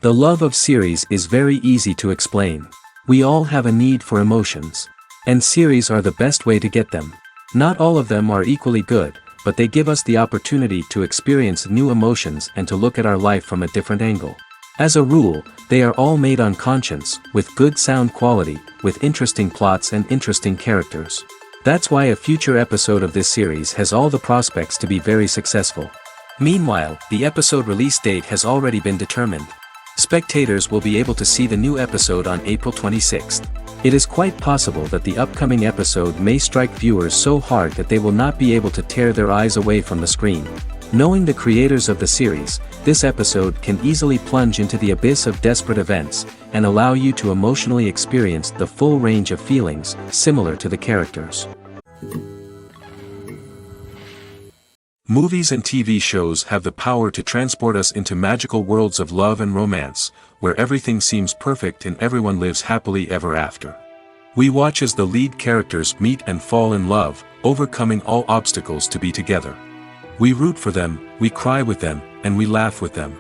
The love of series is very easy to explain. We all have a need for emotions. And series are the best way to get them. Not all of them are equally good, but they give us the opportunity to experience new emotions and to look at our life from a different angle. As a rule, they are all made on conscience, with good sound quality, with interesting plots and interesting characters. That's why a future episode of this series has all the prospects to be very successful. Meanwhile, the episode release date has already been determined. Spectators will be able to see the new episode on April 26th. It is quite possible that the upcoming episode may strike viewers so hard that they will not be able to tear their eyes away from the screen. Knowing the creators of the series, this episode can easily plunge into the abyss of desperate events, and allow you to emotionally experience the full range of feelings, similar to the characters. Movies and TV shows have the power to transport us into magical worlds of love and romance, where everything seems perfect and everyone lives happily ever after. We watch as the lead characters meet and fall in love, overcoming all obstacles to be together. We root for them, we cry with them, and we laugh with them.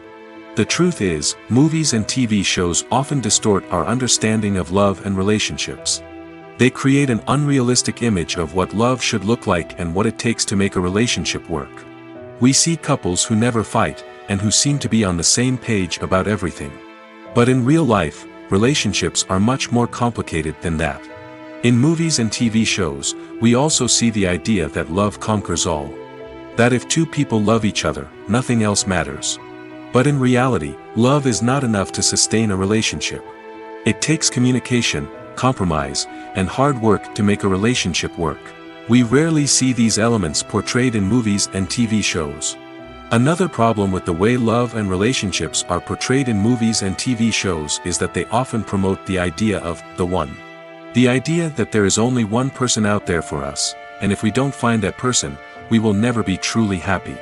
The truth is, movies and TV shows often distort our understanding of love and relationships. They create an unrealistic image of what love should look like and what it takes to make a relationship work. We see couples who never fight, and who seem to be on the same page about everything. But in real life, relationships are much more complicated than that. In movies and TV shows, we also see the idea that love conquers all. That if two people love each other, nothing else matters. But in reality, love is not enough to sustain a relationship. It takes communication, compromise, and hard work to make a relationship work. We rarely see these elements portrayed in movies and TV shows. Another problem with the way love and relationships are portrayed in movies and TV shows is that they often promote the idea of the one. The idea that there is only one person out there for us, and if we don't find that person, we will never be truly happy.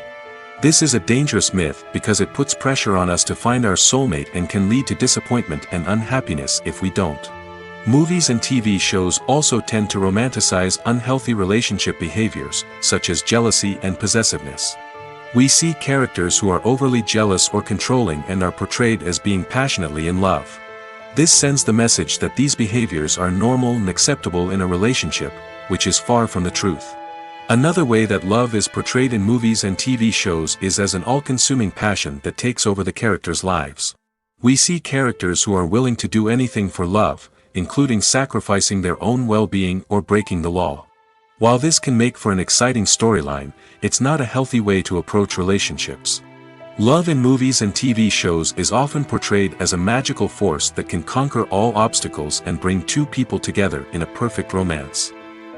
This is a dangerous myth because it puts pressure on us to find our soulmate and can lead to disappointment and unhappiness if we don't. Movies and TV shows also tend to romanticize unhealthy relationship behaviors, such as jealousy and possessiveness. We see characters who are overly jealous or controlling and are portrayed as being passionately in love. This sends the message that these behaviors are normal and acceptable in a relationship, which is far from the truth. Another way that love is portrayed in movies and TV shows is as an all-consuming passion that takes over the characters' lives. We see characters who are willing to do anything for love, including sacrificing their own well-being or breaking the law. While this can make for an exciting storyline, it's not a healthy way to approach relationships. Love in movies and TV shows is often portrayed as a magical force that can conquer all obstacles and bring two people together in a perfect romance.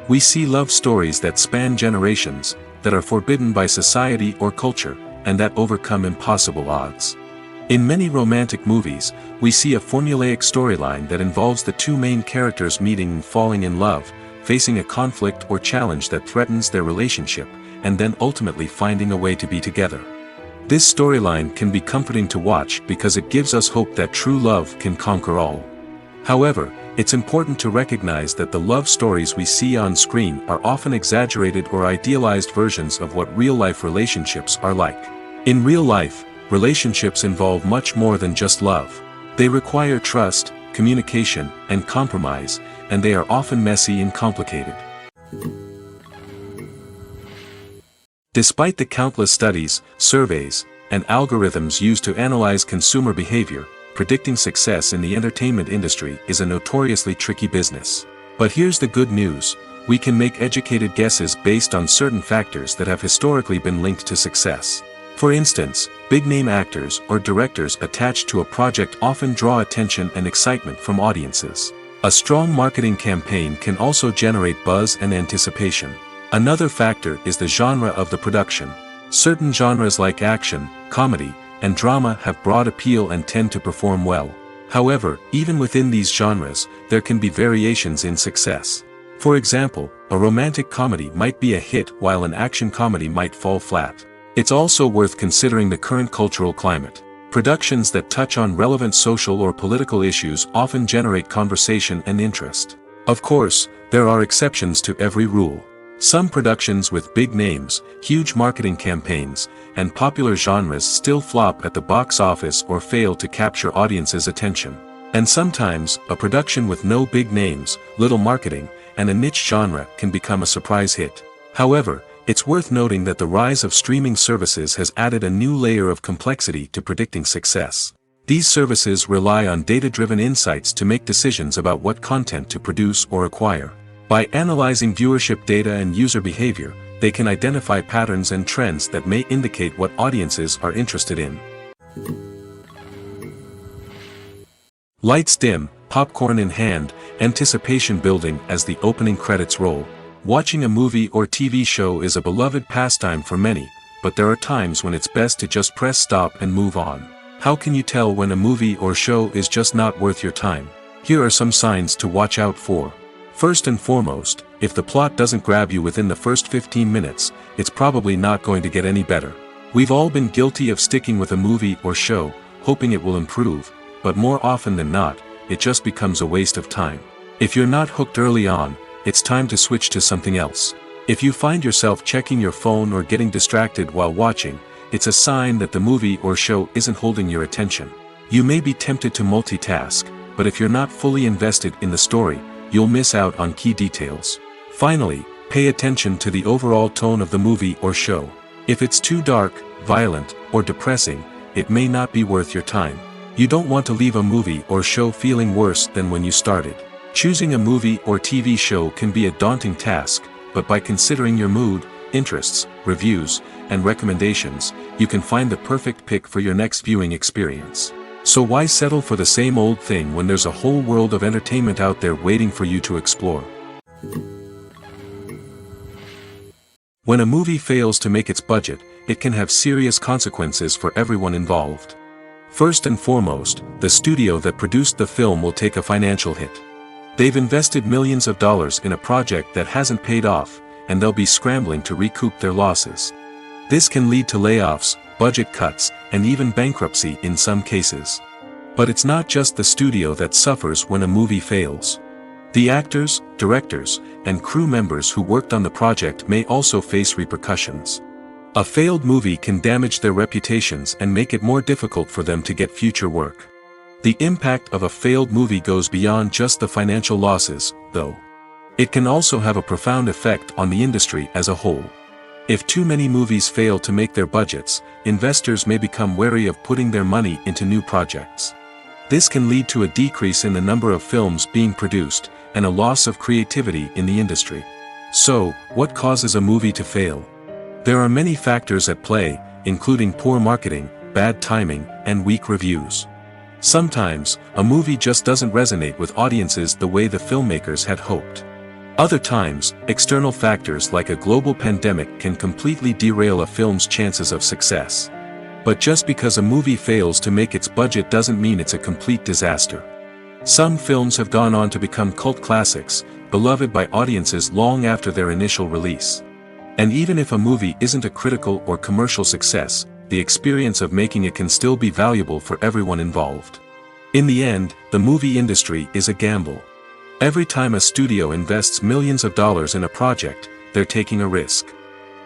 We see love stories that span generations, that are forbidden by society or culture, and that overcome impossible odds. In many romantic movies, we see a formulaic storyline that involves the two main characters meeting and falling in love, facing a conflict or challenge that threatens their relationship, and then ultimately finding a way to be together. This storyline can be comforting to watch because it gives us hope that true love can conquer all. However, it's important to recognize that the love stories we see on screen are often exaggerated or idealized versions of what real-life relationships are like. In real life, relationships involve much more than just love. They require trust, communication, and compromise, and they are often messy and complicated. Despite the countless studies, surveys, and algorithms used to analyze consumer behavior, predicting success in the entertainment industry is a notoriously tricky business. But here's the good news: we can make educated guesses based on certain factors that have historically been linked to success. For instance, big-name actors or directors attached to a project often draw attention and excitement from audiences. A strong marketing campaign can also generate buzz and anticipation. Another factor is the genre of the production. Certain genres like action, comedy, and drama have broad appeal and tend to perform well. However, even within these genres, there can be variations in success. For example, a romantic comedy might be a hit while an action comedy might fall flat. It's also worth considering the current cultural climate. Productions that touch on relevant social or political issues often generate conversation and interest. Of course, there are exceptions to every rule. Some productions with big names, huge marketing campaigns, and popular genres still flop at the box office or fail to capture audiences' attention. And sometimes, a production with no big names, little marketing, and a niche genre can become a surprise hit. However, it's worth noting that the rise of streaming services has added a new layer of complexity to predicting success. These services rely on data-driven insights to make decisions about what content to produce or acquire. By analyzing viewership data and user behavior, they can identify patterns and trends that may indicate what audiences are interested in. Lights dim, popcorn in hand, anticipation building as the opening credits roll. Watching a movie or TV show is a beloved pastime for many, but there are times when it's best to just press stop and move on. How can you tell when a movie or show is just not worth your time? Here are some signs to watch out for. First and foremost, if the plot doesn't grab you within the first 15 minutes, it's probably not going to get any better. We've all been guilty of sticking with a movie or show, hoping it will improve, but more often than not, it just becomes a waste of time. If you're not hooked early on, it's time to switch to something else. If you find yourself checking your phone or getting distracted while watching, it's a sign that the movie or show isn't holding your attention. You may be tempted to multitask, but if you're not fully invested in the story, you'll miss out on key details. Finally, pay attention to the overall tone of the movie or show. If it's too dark, violent, or depressing, it may not be worth your time. You don't want to leave a movie or show feeling worse than when you started. Choosing a movie or TV show can be a daunting task, but by considering your mood, interests, reviews, and recommendations, you can find the perfect pick for your next viewing experience. So why settle for the same old thing when there's a whole world of entertainment out there waiting for you to explore? When a movie fails to make its budget, it can have serious consequences for everyone involved. First and foremost, the studio that produced the film will take a financial hit. They've invested millions of dollars in a project that hasn't paid off, and they'll be scrambling to recoup their losses. This can lead to layoffs, budget cuts, and even bankruptcy in some cases. But it's not just the studio that suffers when a movie fails. The actors, directors, and crew members who worked on the project may also face repercussions. A failed movie can damage their reputations and make it more difficult for them to get future work. The impact of a failed movie goes beyond just the financial losses, though. It can also have a profound effect on the industry as a whole. If too many movies fail to make their budgets, investors may become wary of putting their money into new projects. This can lead to a decrease in the number of films being produced, and a loss of creativity in the industry. So, what causes a movie to fail? There are many factors at play, including poor marketing, bad timing, and weak reviews. Sometimes, a movie just doesn't resonate with audiences the way the filmmakers had hoped. Other times, external factors like a global pandemic can completely derail a film's chances of success. But just because a movie fails to make its budget doesn't mean it's a complete disaster. Some films have gone on to become cult classics, beloved by audiences long after their initial release. And even if a movie isn't a critical or commercial success, the experience of making it can still be valuable for everyone involved. In the end, the movie industry is a gamble. Every time a studio invests millions of dollars in a project, they're taking a risk.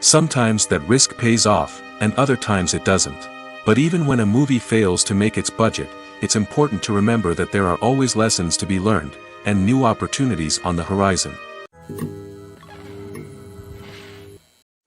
Sometimes that risk pays off, and other times it doesn't. But even when a movie fails to make its budget, it's important to remember that there are always lessons to be learned, and new opportunities on the horizon.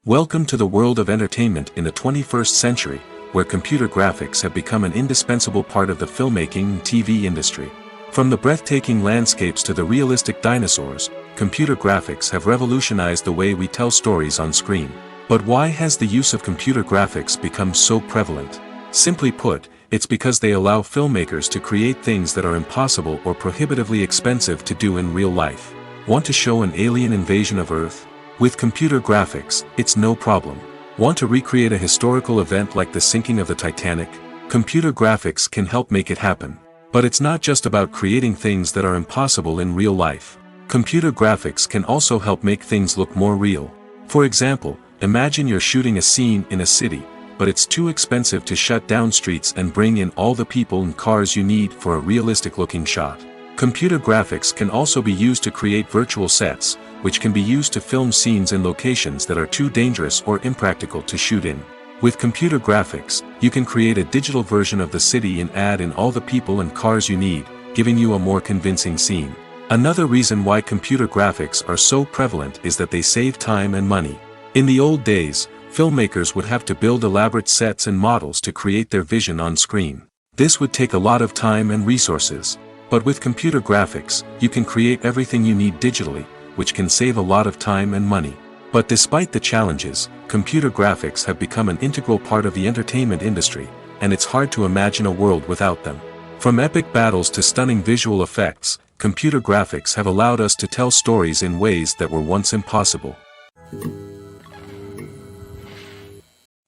Welcome to the world of entertainment in the 21st century, where computer graphics have become an indispensable part of the filmmaking and TV industry. From the breathtaking landscapes to the realistic dinosaurs, computer graphics have revolutionized the way we tell stories on screen. But why has the use of computer graphics become so prevalent? Simply put, it's because they allow filmmakers to create things that are impossible or prohibitively expensive to do in real life. Want to show an alien invasion of Earth? With computer graphics, it's no problem. Want to recreate a historical event like the sinking of the Titanic? Computer graphics can help make it happen. But it's not just about creating things that are impossible in real life. Computer graphics can also help make things look more real. For example, imagine you're shooting a scene in a city, but it's too expensive to shut down streets and bring in all the people and cars you need for a realistic-looking shot. Computer graphics can also be used to create virtual sets, which can be used to film scenes in locations that are too dangerous or impractical to shoot in. With computer graphics, you can create a digital version of the city and add in all the people and cars you need, giving you a more convincing scene. Another reason why computer graphics are so prevalent is that they save time and money. In the old days, filmmakers would have to build elaborate sets and models to create their vision on screen. This would take a lot of time and resources. But with computer graphics, you can create everything you need digitally, which can save a lot of time and money. But despite the challenges, computer graphics have become an integral part of the entertainment industry, and it's hard to imagine a world without them. From epic battles to stunning visual effects, computer graphics have allowed us to tell stories in ways that were once impossible.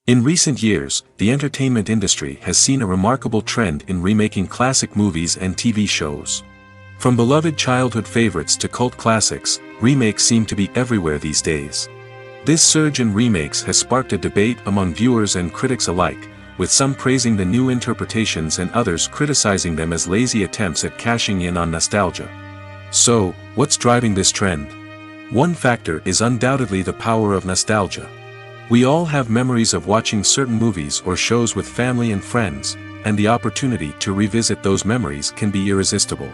In recent years, the entertainment industry has seen a remarkable trend in remaking classic movies and TV shows. From beloved childhood favorites to cult classics, remakes seem to be everywhere these days. This surge in remakes has sparked a debate among viewers and critics alike, with some praising the new interpretations and others criticizing them as lazy attempts at cashing in on nostalgia. So, what's driving this trend? One factor is undoubtedly the power of nostalgia. We all have memories of watching certain movies or shows with family and friends, and the opportunity to revisit those memories can be irresistible.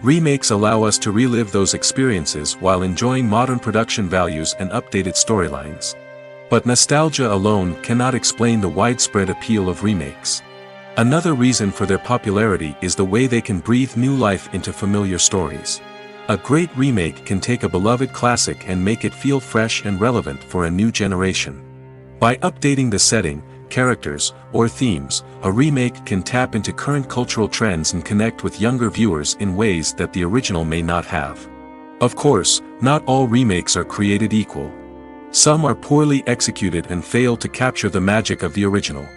Remakes allow us to relive those experiences while enjoying modern production values and updated storylines. But nostalgia alone cannot explain the widespread appeal of remakes. Another reason for their popularity is the way they can breathe new life into familiar stories. A great remake can take a beloved classic and make it feel fresh and relevant for a new generation. By updating the setting, characters, or themes, a remake can tap into current cultural trends and connect with younger viewers in ways that the original may not have. Of course, not all remakes are created equal. Some are poorly executed and fail to capture the magic of the original.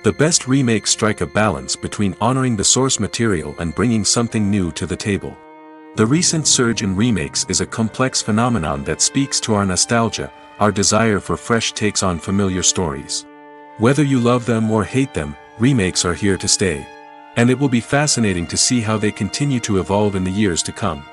The best remakes strike a balance between honoring the source material and bringing something new to the table. The recent surge in remakes is a complex phenomenon that speaks to our nostalgia, our desire for fresh takes on familiar stories. Whether you love them or hate them, remakes are here to stay. And it will be fascinating to see how they continue to evolve in the years to come.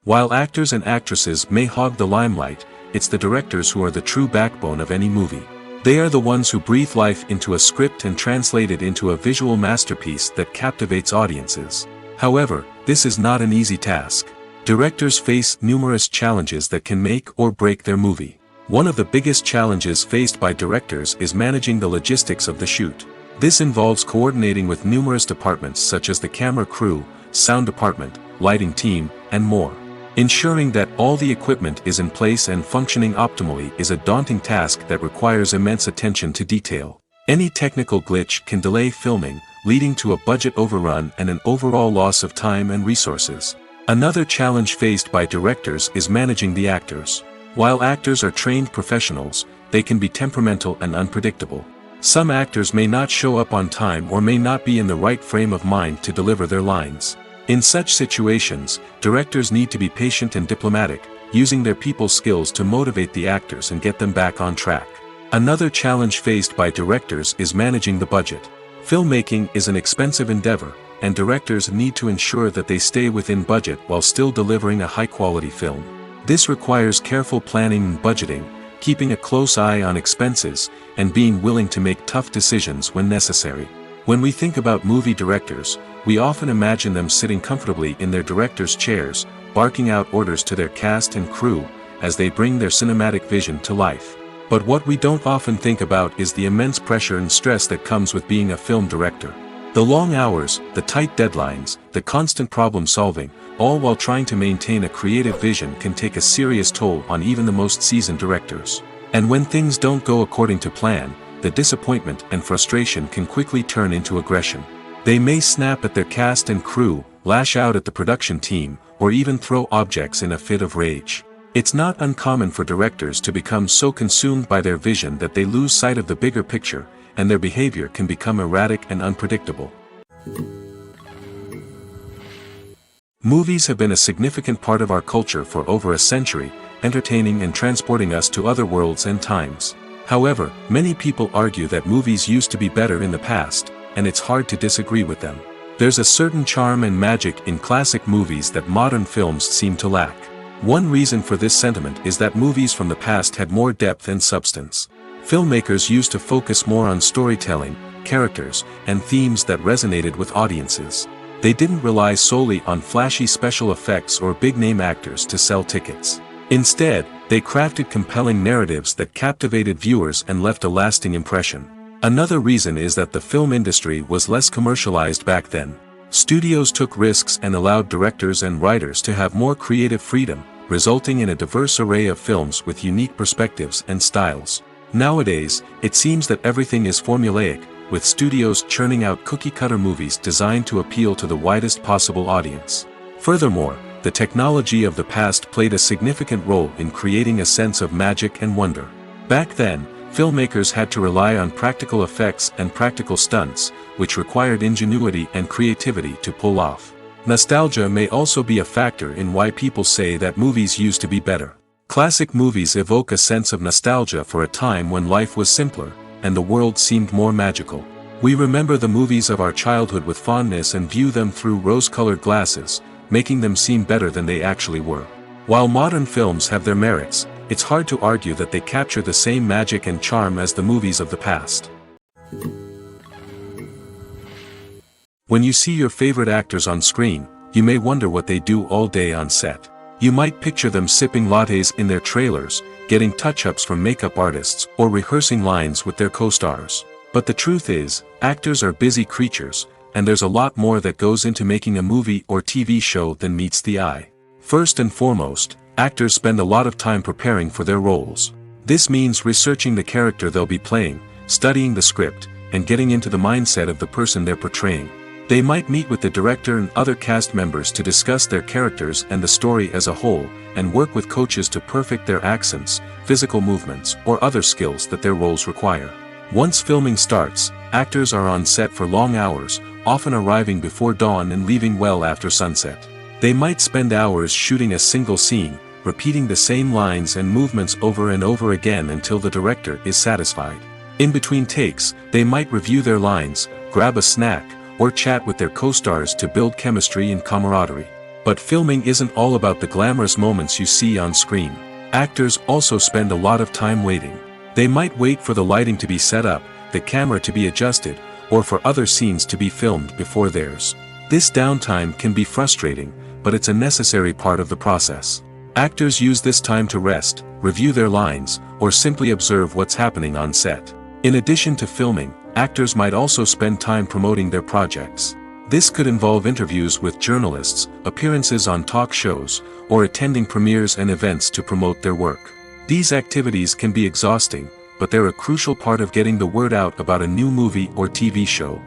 While actors and actresses may hog the limelight, it's the directors who are the true backbone of any movie. They are the ones who breathe life into a script and translate it into a visual masterpiece that captivates audiences. However, this is not an easy task. Directors face numerous challenges that can make or break their movie. One of the biggest challenges faced by directors is managing the logistics of the shoot. This involves coordinating with numerous departments such as the camera crew, sound department, lighting team, and more. Ensuring that all the equipment is in place and functioning optimally is a daunting task that requires immense attention to detail. Any technical glitch can delay filming, leading to a budget overrun and an overall loss of time and resources. Another challenge faced by directors is managing the actors. While actors are trained professionals, they can be temperamental and unpredictable. Some actors may not show up on time or may not be in the right frame of mind to deliver their lines. In such situations, directors need to be patient and diplomatic, using their people skills to motivate the actors and get them back on track. Another challenge faced by directors is managing the budget. Filmmaking is an expensive endeavor, and directors need to ensure that they stay within budget while still delivering a high-quality film. This requires careful planning and budgeting, keeping a close eye on expenses, and being willing to make tough decisions when necessary. When we think about movie directors, we often imagine them sitting comfortably in their director's chairs, barking out orders to their cast and crew, as they bring their cinematic vision to life. But what we don't often think about is the immense pressure and stress that comes with being a film director. The long hours, the tight deadlines, the constant problem solving, all while trying to maintain a creative vision can take a serious toll on even the most seasoned directors. And when things don't go according to plan, the disappointment and frustration can quickly turn into aggression. They may snap at their cast and crew, lash out at the production team, or even throw objects in a fit of rage. It's not uncommon for directors to become so consumed by their vision that they lose sight of the bigger picture, and their behavior can become erratic and unpredictable. Movies have been a significant part of our culture for over a century, entertaining and transporting us to other worlds and times. However, many people argue that movies used to be better in the past, and it's hard to disagree with them. There's a certain charm and magic in classic movies that modern films seem to lack. One reason for this sentiment is that movies from the past had more depth and substance. Filmmakers used to focus more on storytelling, characters, and themes that resonated with audiences. They didn't rely solely on flashy special effects or big-name actors to sell tickets. Instead, they crafted compelling narratives that captivated viewers and left a lasting impression. Another reason is that the film industry was less commercialized back then. Studios took risks and allowed directors and writers to have more creative freedom, resulting in a diverse array of films with unique perspectives and styles. Nowadays, it seems that everything is formulaic, with studios churning out cookie-cutter movies designed to appeal to the widest possible audience. Furthermore, the technology of the past played a significant role in creating a sense of magic and wonder. Back then, filmmakers had to rely on practical effects and practical stunts, which required ingenuity and creativity to pull off. Nostalgia may also be a factor in why people say that movies used to be better. Classic movies evoke a sense of nostalgia for a time when life was simpler, and the world seemed more magical. We remember the movies of our childhood with fondness and view them through rose-colored glasses, making them seem better than they actually were. While modern films have their merits, it's hard to argue that they capture the same magic and charm as the movies of the past. When you see your favorite actors on screen, you may wonder what they do all day on set. You might picture them sipping lattes in their trailers, getting touch-ups from makeup artists, or rehearsing lines with their co-stars. But the truth is, actors are busy creatures, and there's a lot more that goes into making a movie or TV show than meets the eye. First and foremost, actors spend a lot of time preparing for their roles. This means researching the character they'll be playing, studying the script, and getting into the mindset of the person they're portraying. They might meet with the director and other cast members to discuss their characters and the story as a whole, and work with coaches to perfect their accents, physical movements, or other skills that their roles require. Once filming starts, actors are on set for long hours, often arriving before dawn and leaving well after sunset. They might spend hours shooting a single scene, repeating the same lines and movements over and over again until the director is satisfied. In between takes, they might review their lines, grab a snack, or chat with their co-stars to build chemistry and camaraderie. But filming isn't all about the glamorous moments you see on screen. Actors also spend a lot of time waiting. They might wait for the lighting to be set up, the camera to be adjusted, or for other scenes to be filmed before theirs. This downtime can be frustrating, but it's a necessary part of the process. Actors use this time to rest, review their lines, or simply observe what's happening on set. In addition to filming, actors might also spend time promoting their projects. This could involve interviews with journalists, appearances on talk shows, or attending premieres and events to promote their work. These activities can be exhausting, but they're a crucial part of getting the word out about a new movie or TV show.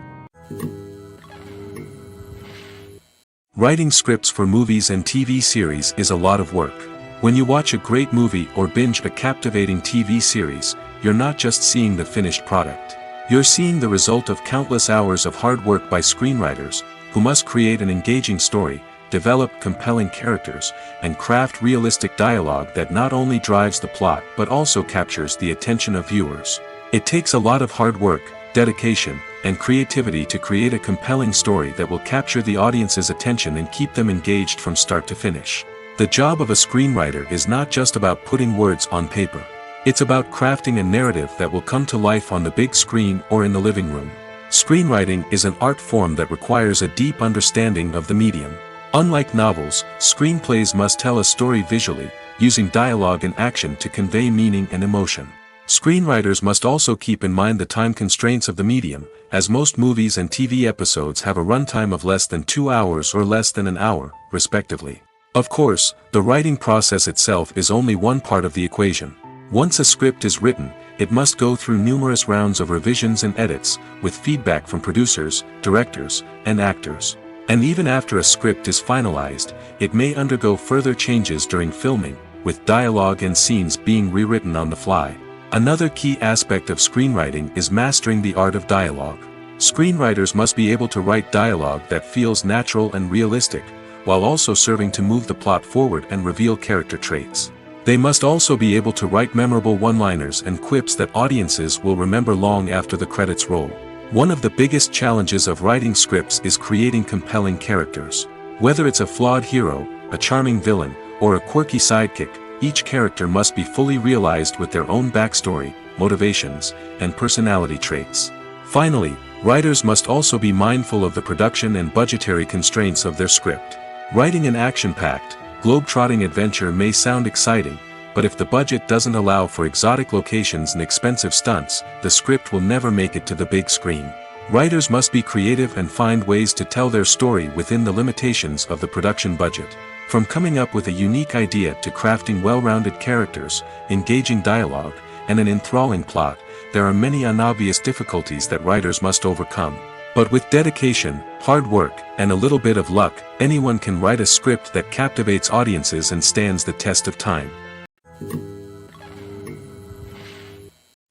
Writing scripts for movies and TV series is a lot of work. When you watch a great movie or binge a captivating TV series, you're not just seeing the finished product. You're seeing the result of countless hours of hard work by screenwriters, who must create an engaging story, develop compelling characters, and craft realistic dialogue that not only drives the plot but also captures the attention of viewers. It takes a lot of hard work, dedication, and creativity to create a compelling story that will capture the audience's attention and keep them engaged from start to finish. The job of a screenwriter is not just about putting words on paper. It's about crafting a narrative that will come to life on the big screen or in the living room. Screenwriting is an art form that requires a deep understanding of the medium. Unlike novels, screenplays must tell a story visually, using dialogue and action to convey meaning and emotion. Screenwriters must also keep in mind the time constraints of the medium, as most movies and TV episodes have a runtime of less than 2 hours or less than an hour, respectively. Of course, the writing process itself is only one part of the equation. Once a script is written, it must go through numerous rounds of revisions and edits, with feedback from producers, directors, and actors. And even after a script is finalized, it may undergo further changes during filming, with dialogue and scenes being rewritten on the fly. Another key aspect of screenwriting is mastering the art of dialogue. Screenwriters must be able to write dialogue that feels natural and realistic, while also serving to move the plot forward and reveal character traits. They must also be able to write memorable one-liners and quips that audiences will remember long after the credits roll. One of the biggest challenges of writing scripts is creating compelling characters. Whether it's a flawed hero, a charming villain, or a quirky sidekick, each character must be fully realized with their own backstory, motivations, and personality traits. Finally, writers must also be mindful of the production and budgetary constraints of their script. Writing an action-packed, globe-trotting adventure may sound exciting, but if the budget doesn't allow for exotic locations and expensive stunts, the script will never make it to the big screen. Writers must be creative and find ways to tell their story within the limitations of the production budget. From coming up with a unique idea to crafting well-rounded characters, engaging dialogue, and an enthralling plot, there are many unobvious difficulties that writers must overcome. But with dedication, hard work, and a little bit of luck, anyone can write a script that captivates audiences and stands the test of time.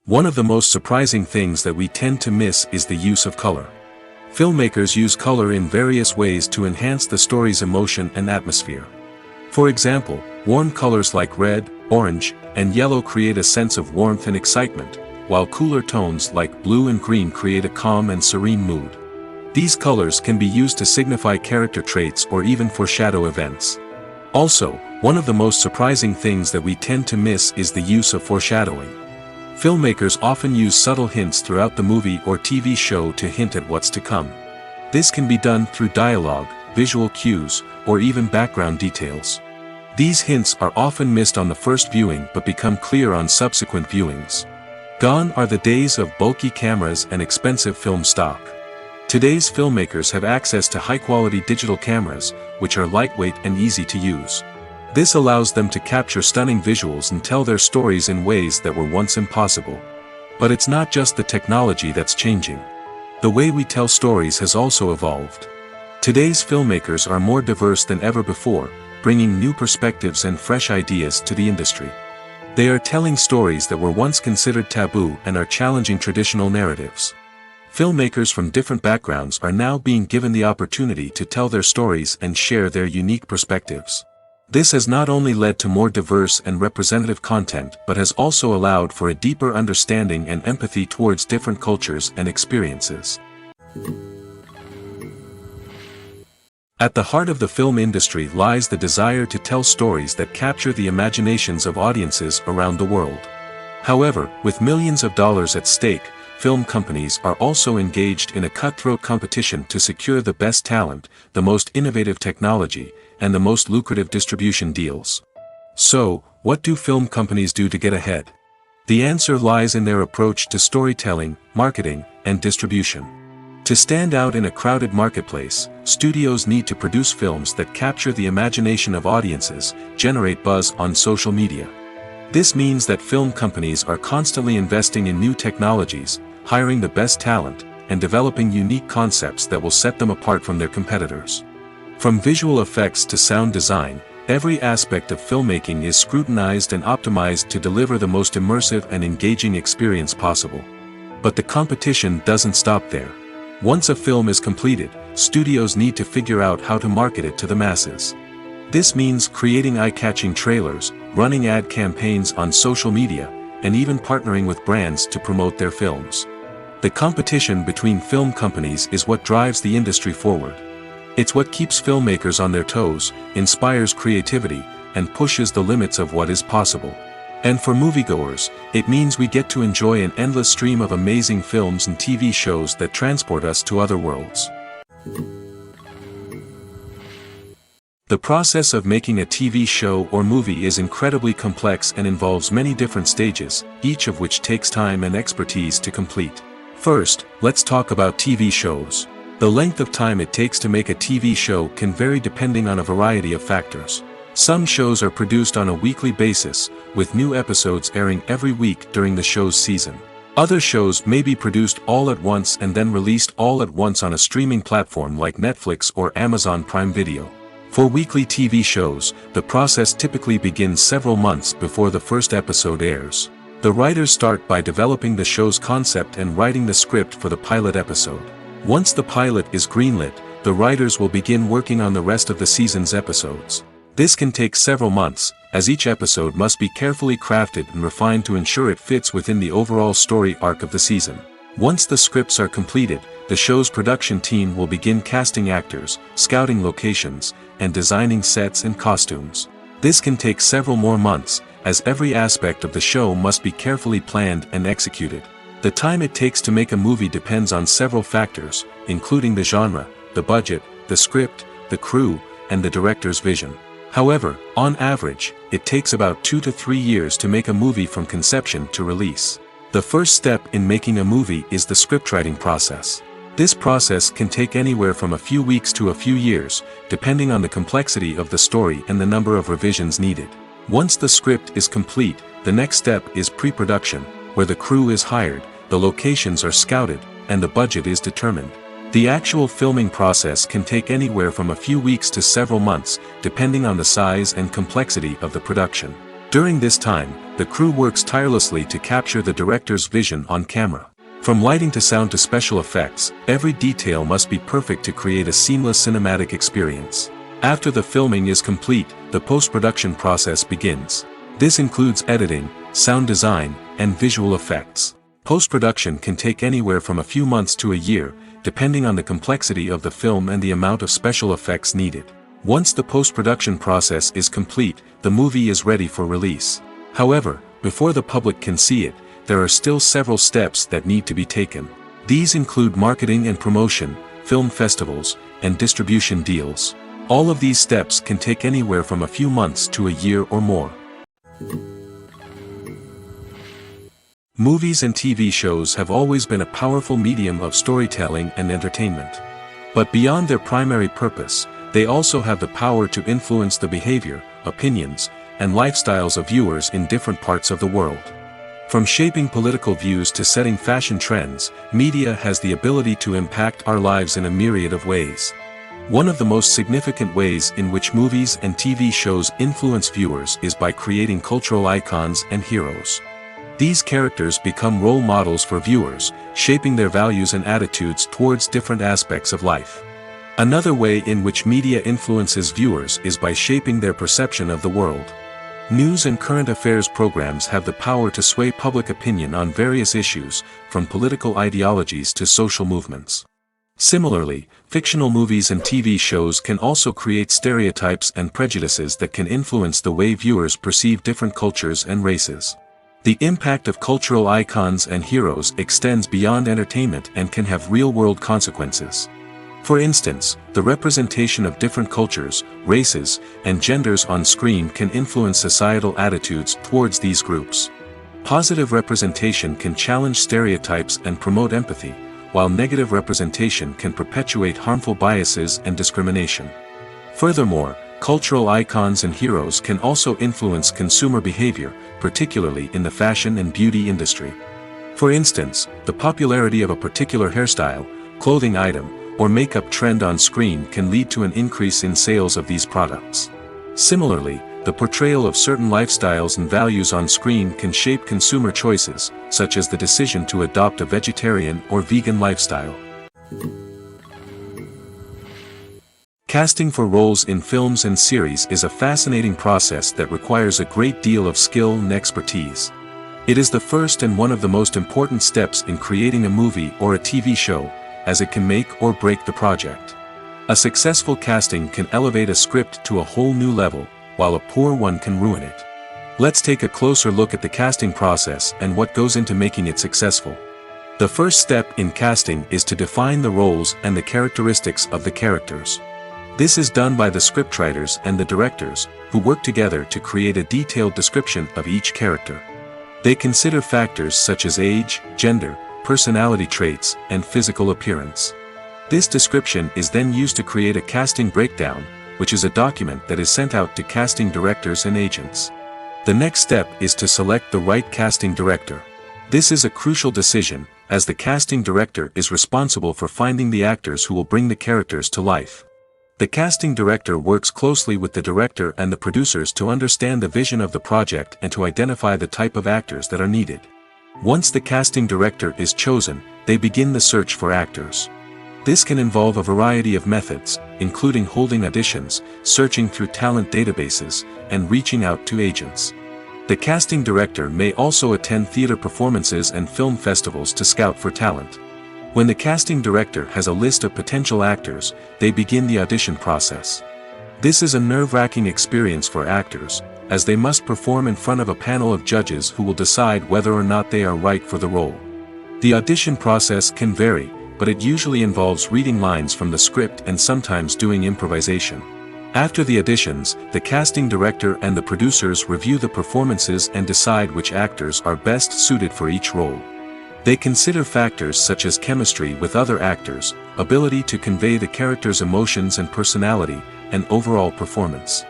One of the most surprising things that we tend to miss is the use of color. Filmmakers use color in various ways to enhance the story's emotion and atmosphere. For example, warm colors like red, orange, and yellow create a sense of warmth and excitement, while cooler tones like blue and green create a calm and serene mood. These colors can be used to signify character traits or even foreshadow events. Also, one of the most surprising things that we tend to miss is the use of foreshadowing. Filmmakers often use subtle hints throughout the movie or TV show to hint at what's to come. This can be done through dialogue, visual cues, or even background details. These hints are often missed on the first viewing but become clear on subsequent viewings. Gone are the days of bulky cameras and expensive film stock. Today's filmmakers have access to high-quality digital cameras, which are lightweight and easy to use. This allows them to capture stunning visuals and tell their stories in ways that were once impossible. But it's not just the technology that's changing. The way we tell stories has also evolved. Today's filmmakers are more diverse than ever before, bringing new perspectives and fresh ideas to the industry. They are telling stories that were once considered taboo and are challenging traditional narratives. Filmmakers from different backgrounds are now being given the opportunity to tell their stories and share their unique perspectives. This has not only led to more diverse and representative content but has also allowed for a deeper understanding and empathy towards different cultures and experiences. At the heart of the film industry lies the desire to tell stories that capture the imaginations of audiences around the world. However, with millions of dollars at stake, film companies are also engaged in a cutthroat competition to secure the best talent, the most innovative technology, and the most lucrative distribution deals. So, what do film companies do to get ahead? The answer lies in their approach to storytelling, marketing, and distribution. To stand out in a crowded marketplace, studios need to produce films that capture the imagination of audiences, generate buzz on social media. This means that film companies are constantly investing in new technologies, hiring the best talent, and developing unique concepts that will set them apart from their competitors. From visual effects to sound design, every aspect of filmmaking is scrutinized and optimized to deliver the most immersive and engaging experience possible. But the competition doesn't stop there. Once a film is completed, studios need to figure out how to market it to the masses. This means creating eye-catching trailers, running ad campaigns on social media, and even partnering with brands to promote their films. The competition between film companies is what drives the industry forward. It's what keeps filmmakers on their toes, inspires creativity, and pushes the limits of what is possible. And for moviegoers, it means we get to enjoy an endless stream of amazing films and TV shows that transport us to other worlds. The process of making a TV show or movie is incredibly complex and involves many different stages, each of which takes time and expertise to complete. First, let's talk about TV shows. The length of time it takes to make a TV show can vary depending on a variety of factors. Some shows are produced on a weekly basis, with new episodes airing every week during the show's season. Other shows may be produced all at once and then released all at once on a streaming platform like Netflix or Amazon Prime Video. For weekly TV shows, the process typically begins several months before the first episode airs. The writers start by developing the show's concept and writing the script for the pilot episode. Once the pilot is greenlit, the writers will begin working on the rest of the season's episodes. This can take several months, as each episode must be carefully crafted and refined to ensure it fits within the overall story arc of the season. Once the scripts are completed, the show's production team will begin casting actors, scouting locations, and designing sets and costumes. This can take several more months, as every aspect of the show must be carefully planned and executed. The time it takes to make a movie depends on several factors, including the genre, the budget, the script, the crew, and the director's vision. However, on average, it takes about 2 to 3 years to make a movie from conception to release. The first step in making a movie is the scriptwriting process. This process can take anywhere from a few weeks to a few years, depending on the complexity of the story and the number of revisions needed. Once the script is complete, the next step is pre-production, where the crew is hired, the locations are scouted, and the budget is determined. The actual filming process can take anywhere from a few weeks to several months, depending on the size and complexity of the production. During this time, the crew works tirelessly to capture the director's vision on camera. From lighting to sound to special effects, every detail must be perfect to create a seamless cinematic experience. After the filming is complete, the post-production process begins. This includes editing, sound design, and visual effects. Post-production can take anywhere from a few months to a year, depending on the complexity of the film and the amount of special effects needed. Once the post-production process is complete, the movie is ready for release. However, before the public can see it, there are still several steps that need to be taken. These include marketing and promotion, film festivals, and distribution deals. All of these steps can take anywhere from a few months to a year or more. Movies and TV shows have always been a powerful medium of storytelling and entertainment. But beyond their primary purpose, they also have the power to influence the behavior, opinions, and lifestyles of viewers in different parts of the world. From shaping political views to setting fashion trends, media has the ability to impact our lives in a myriad of ways. One of the most significant ways in which movies and TV shows influence viewers is by creating cultural icons and heroes. These characters become role models for viewers, shaping their values and attitudes towards different aspects of life. Another way in which media influences viewers is by shaping their perception of the world. News and current affairs programs have the power to sway public opinion on various issues, from political ideologies to social movements. Similarly, fictional movies and TV shows can also create stereotypes and prejudices that can influence the way viewers perceive different cultures and races. The impact of cultural icons and heroes extends beyond entertainment and can have real-world consequences. For instance, the representation of different cultures, races, and genders on screen can influence societal attitudes towards these groups. Positive representation can challenge stereotypes and promote empathy, while negative representation can perpetuate harmful biases and discrimination. Furthermore, cultural icons and heroes can also influence consumer behavior, particularly in the fashion and beauty industry. For instance, the popularity of a particular hairstyle, clothing item, or makeup trend on screen can lead to an increase in sales of these products. Similarly, the portrayal of certain lifestyles and values on screen can shape consumer choices, such as the decision to adopt a vegetarian or vegan lifestyle. Casting for roles in films and series is a fascinating process that requires a great deal of skill and expertise. It is the first and one of the most important steps in creating a movie or a TV show, as it can make or break the project. A successful casting can elevate a script to a whole new level, while a poor one can ruin it. Let's take a closer look at the casting process and what goes into making it successful. The first step in casting is to define the roles and the characteristics of the characters. This is done by the scriptwriters and the directors, who work together to create a detailed description of each character. They consider factors such as age, gender, personality traits, and physical appearance. This description is then used to create a casting breakdown, which is a document that is sent out to casting directors and agents. The next step is to select the right casting director. This is a crucial decision, as the casting director is responsible for finding the actors who will bring the characters to life. The casting director works closely with the director and the producers to understand the vision of the project and to identify the type of actors that are needed. Once the casting director is chosen, they begin the search for actors. This can involve a variety of methods, including holding auditions, searching through talent databases, and reaching out to agents. The casting director may also attend theater performances and film festivals to scout for talent. When the casting director has a list of potential actors, they begin the audition process. This is a nerve-wracking experience for actors, as they must perform in front of a panel of judges who will decide whether or not they are right for the role. The audition process can vary, but it usually involves reading lines from the script and sometimes doing improvisation. After the auditions, the casting director and the producers review the performances and decide which actors are best suited for each role. They consider factors such as chemistry with other actors, ability to convey the character's emotions and personality, and overall performance.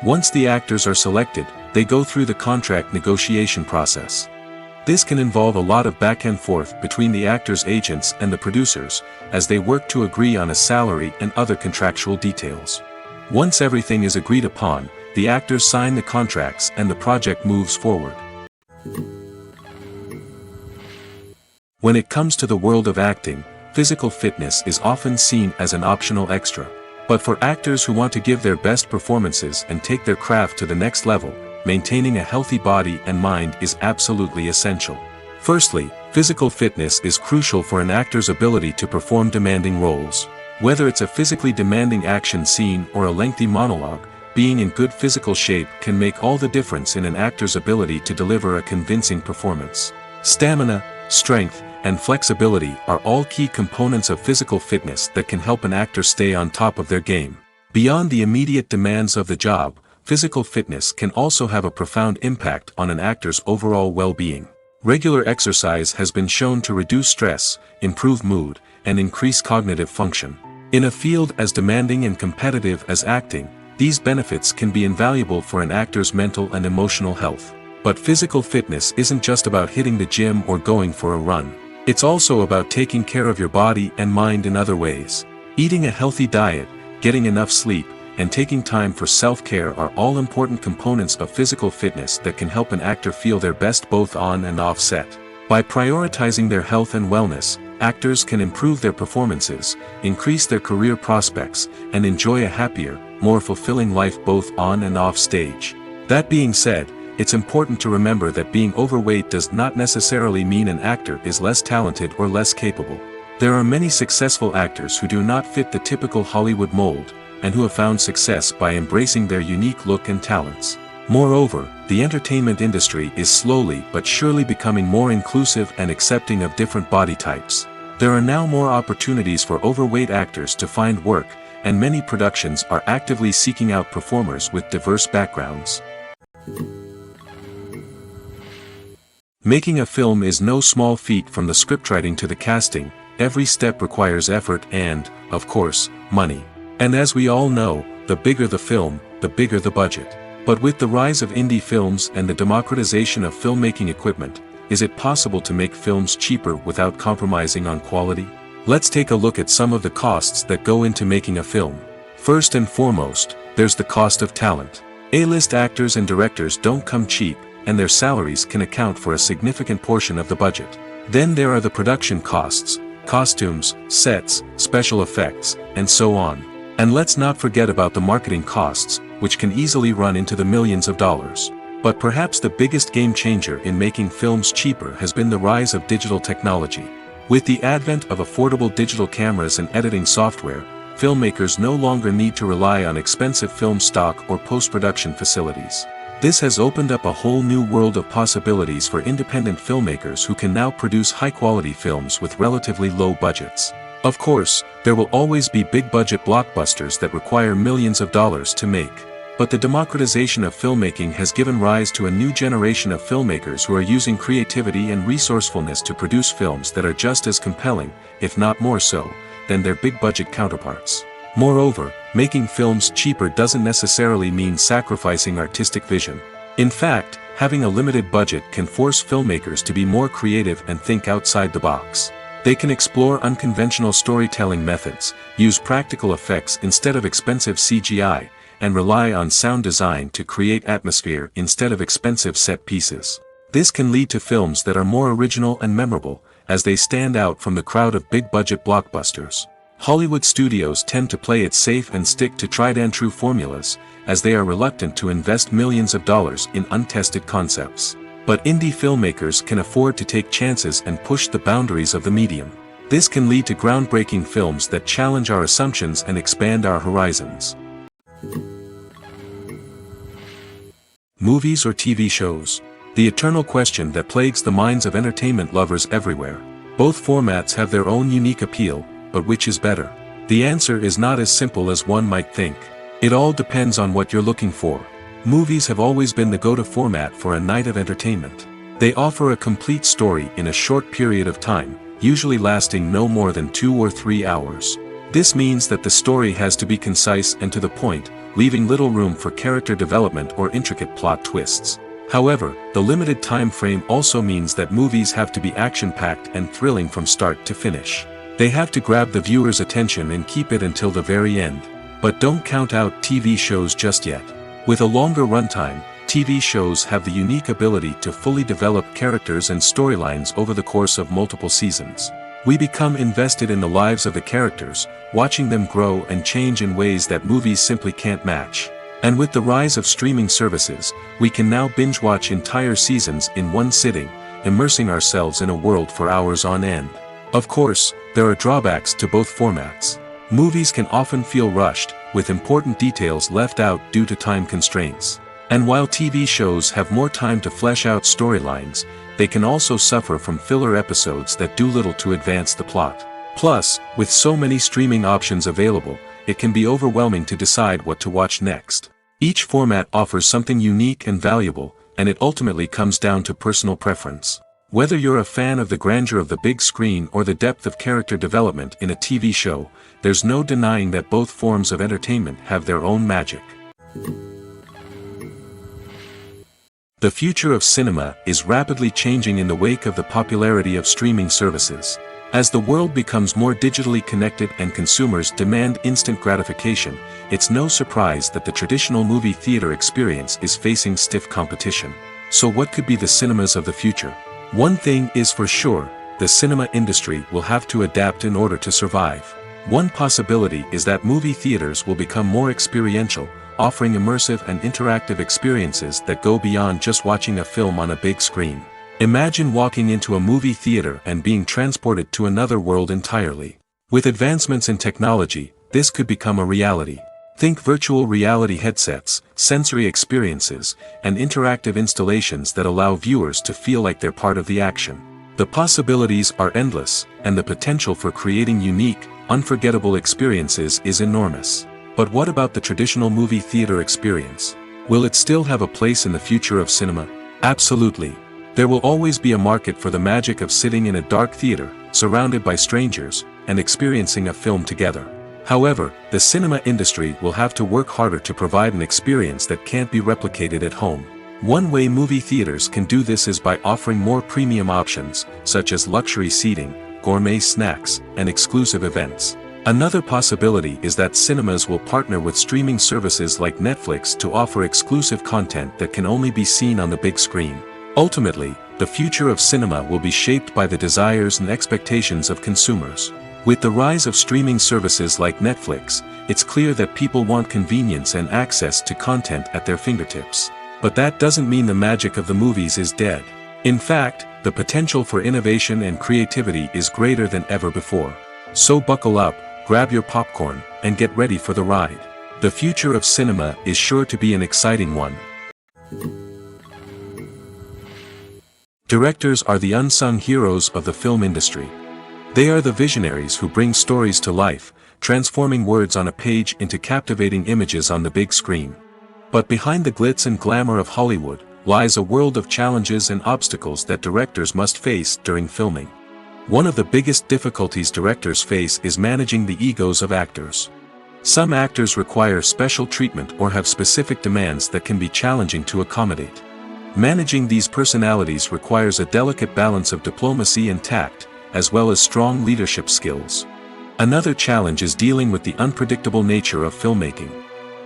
Once the actors are selected, they go through the contract negotiation process. This can involve a lot of back and forth between the actors' agents and the producers, as they work to agree on a salary and other contractual details. Once everything is agreed upon, the actors sign the contracts and the project moves forward. When it comes to the world of acting, physical fitness is often seen as an optional extra. But for actors who want to give their best performances and take their craft to the next level, maintaining a healthy body and mind is absolutely essential. Firstly, physical fitness is crucial for an actor's ability to perform demanding roles. Whether it's a physically demanding action scene or a lengthy monologue, being in good physical shape can make all the difference in an actor's ability to deliver a convincing performance. Stamina, strength, and flexibility are all key components of physical fitness that can help an actor stay on top of their game. Beyond the immediate demands of the job, physical fitness can also have a profound impact on an actor's overall well-being. Regular exercise has been shown to reduce stress, improve mood, and increase cognitive function. In a field as demanding and competitive as acting, these benefits can be invaluable for an actor's mental and emotional health. But physical fitness isn't just about hitting the gym or going for a run. It's also about taking care of your body and mind in other ways. Eating a healthy diet, getting enough sleep, and taking time for self-care are all important components of physical fitness that can help an actor feel their best both on and off set. By prioritizing their health and wellness, actors can improve their performances, increase their career prospects, and enjoy a happier, more fulfilling life both on and off stage. That being said, it's important to remember that being overweight does not necessarily mean an actor is less talented or less capable. There are many successful actors who do not fit the typical Hollywood mold, and who have found success by embracing their unique look and talents. Moreover, the entertainment industry is slowly but surely becoming more inclusive and accepting of different body types. There are now more opportunities for overweight actors to find work, and many productions are actively seeking out performers with diverse backgrounds. Making a film is no small feat. From the scriptwriting to the casting, every step requires effort and, of course, money. And as we all know, the bigger the film, the bigger the budget. But with the rise of indie films and the democratization of filmmaking equipment, is it possible to make films cheaper without compromising on quality? Let's take a look at some of the costs that go into making a film. First and foremost, there's the cost of talent. A-list actors and directors don't come cheap, and their salaries can account for a significant portion of the budget. Then there are the production costs, costumes, sets, special effects, and so on. And let's not forget about the marketing costs, which can easily run into the millions of dollars. But perhaps the biggest game changer in making films cheaper has been the rise of digital technology. With the advent of affordable digital cameras and editing software, filmmakers no longer need to rely on expensive film stock or post-production facilities. This has opened up a whole new world of possibilities for independent filmmakers who can now produce high-quality films with relatively low budgets. Of course, there will always be big-budget blockbusters that require millions of dollars to make. But the democratization of filmmaking has given rise to a new generation of filmmakers who are using creativity and resourcefulness to produce films that are just as compelling, if not more so, than their big-budget counterparts. Moreover, making films cheaper doesn't necessarily mean sacrificing artistic vision. In fact, having a limited budget can force filmmakers to be more creative and think outside the box. They can explore unconventional storytelling methods, use practical effects instead of expensive CGI, and rely on sound design to create atmosphere instead of expensive set pieces. This can lead to films that are more original and memorable, as they stand out from the crowd of big-budget blockbusters. Hollywood studios tend to play it safe and stick to tried-and-true formulas, as they are reluctant to invest millions of dollars in untested concepts. But indie filmmakers can afford to take chances and push the boundaries of the medium. This can lead to groundbreaking films that challenge our assumptions and expand our horizons. Movies or TV shows? The eternal question that plagues the minds of entertainment lovers everywhere. Both formats have their own unique appeal, but which is better? The answer is not as simple as one might think. It all depends on what you're looking for. Movies have always been the go-to format for a night of entertainment. They offer a complete story in a short period of time, usually lasting no more than 2 or 3 hours. This means that the story has to be concise and to the point, leaving little room for character development or intricate plot twists. However, the limited time frame also means that movies have to be action-packed and thrilling from start to finish. They have to grab the viewer's attention and keep it until the very end. But don't count out TV shows just yet. With a longer runtime, TV shows have the unique ability to fully develop characters and storylines over the course of multiple seasons. We become invested in the lives of the characters, watching them grow and change in ways that movies simply can't match. And with the rise of streaming services, we can now binge-watch entire seasons in one sitting, immersing ourselves in a world for hours on end. Of course, there are drawbacks to both formats. Movies can often feel rushed, with important details left out due to time constraints. And while TV shows have more time to flesh out storylines, they can also suffer from filler episodes that do little to advance the plot. Plus, with so many streaming options available, it can be overwhelming to decide what to watch next. Each format offers something unique and valuable, and it ultimately comes down to personal preference. Whether you're a fan of the grandeur of the big screen or the depth of character development in a TV show, there's no denying that both forms of entertainment have their own magic. The future of cinema is rapidly changing in the wake of the popularity of streaming services. As the world becomes more digitally connected and consumers demand instant gratification, it's no surprise that the traditional movie theater experience is facing stiff competition. So what could be the cinemas of the future? One thing is for sure, the cinema industry will have to adapt in order to survive. One possibility is that movie theaters will become more experiential, offering immersive and interactive experiences that go beyond just watching a film on a big screen. Imagine walking into a movie theater and being transported to another world entirely. With advancements in technology, this could become a reality. Think virtual reality headsets, sensory experiences, and interactive installations that allow viewers to feel like they're part of the action. The possibilities are endless, and the potential for creating unique, unforgettable experiences is enormous. But what about the traditional movie theater experience? Will it still have a place in the future of cinema? Absolutely. There will always be a market for the magic of sitting in a dark theater, surrounded by strangers, and experiencing a film together. However, the cinema industry will have to work harder to provide an experience that can't be replicated at home. One way movie theaters can do this is by offering more premium options, such as luxury seating, gourmet snacks, and exclusive events. Another possibility is that cinemas will partner with streaming services like Netflix to offer exclusive content that can only be seen on the big screen. Ultimately, the future of cinema will be shaped by the desires and expectations of consumers. With the rise of streaming services like Netflix, it's clear that people want convenience and access to content at their fingertips. But that doesn't mean the magic of the movies is dead. In fact, the potential for innovation and creativity is greater than ever before. So buckle up, grab your popcorn, and get ready for the ride. The future of cinema is sure to be an exciting one. Directors are the unsung heroes of the film industry. They are the visionaries who bring stories to life, transforming words on a page into captivating images on the big screen. But behind the glitz and glamour of Hollywood lies a world of challenges and obstacles that directors must face during filming. One of the biggest difficulties directors face is managing the egos of actors. Some actors require special treatment or have specific demands that can be challenging to accommodate. Managing these personalities requires a delicate balance of diplomacy and tact, as well as strong leadership skills. Another challenge is dealing with the unpredictable nature of filmmaking.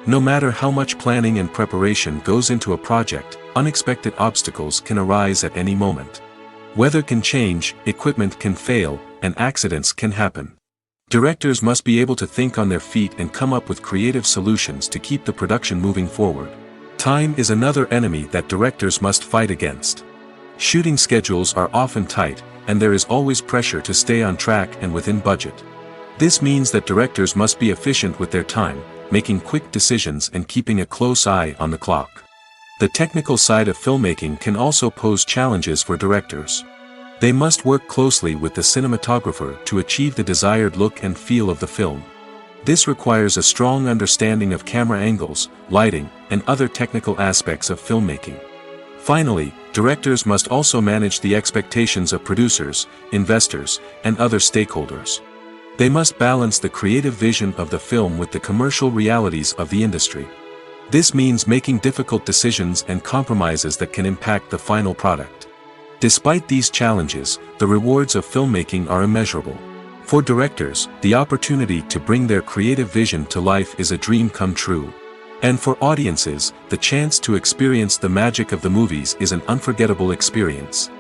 No matter how much planning and preparation goes into a project, unexpected obstacles can arise at any moment. Weather can change, equipment can fail, and accidents can happen. Directors must be able to think on their feet and come up with creative solutions to keep the production moving forward. Time is another enemy that directors must fight against. Shooting schedules are often tight, and there is always pressure to stay on track and within budget. This means that directors must be efficient with their time, making quick decisions and keeping a close eye on the clock. The technical side of filmmaking can also pose challenges for directors. They must work closely with the cinematographer to achieve the desired look and feel of the film. This requires a strong understanding of camera angles, lighting, and other technical aspects of filmmaking. Finally, directors must also manage the expectations of producers, investors, and other stakeholders. They must balance the creative vision of the film with the commercial realities of the industry. This means making difficult decisions and compromises that can impact the final product. Despite these challenges, the rewards of filmmaking are immeasurable. For directors, the opportunity to bring their creative vision to life is a dream come true. And for audiences, the chance to experience the magic of the movies is an unforgettable experience.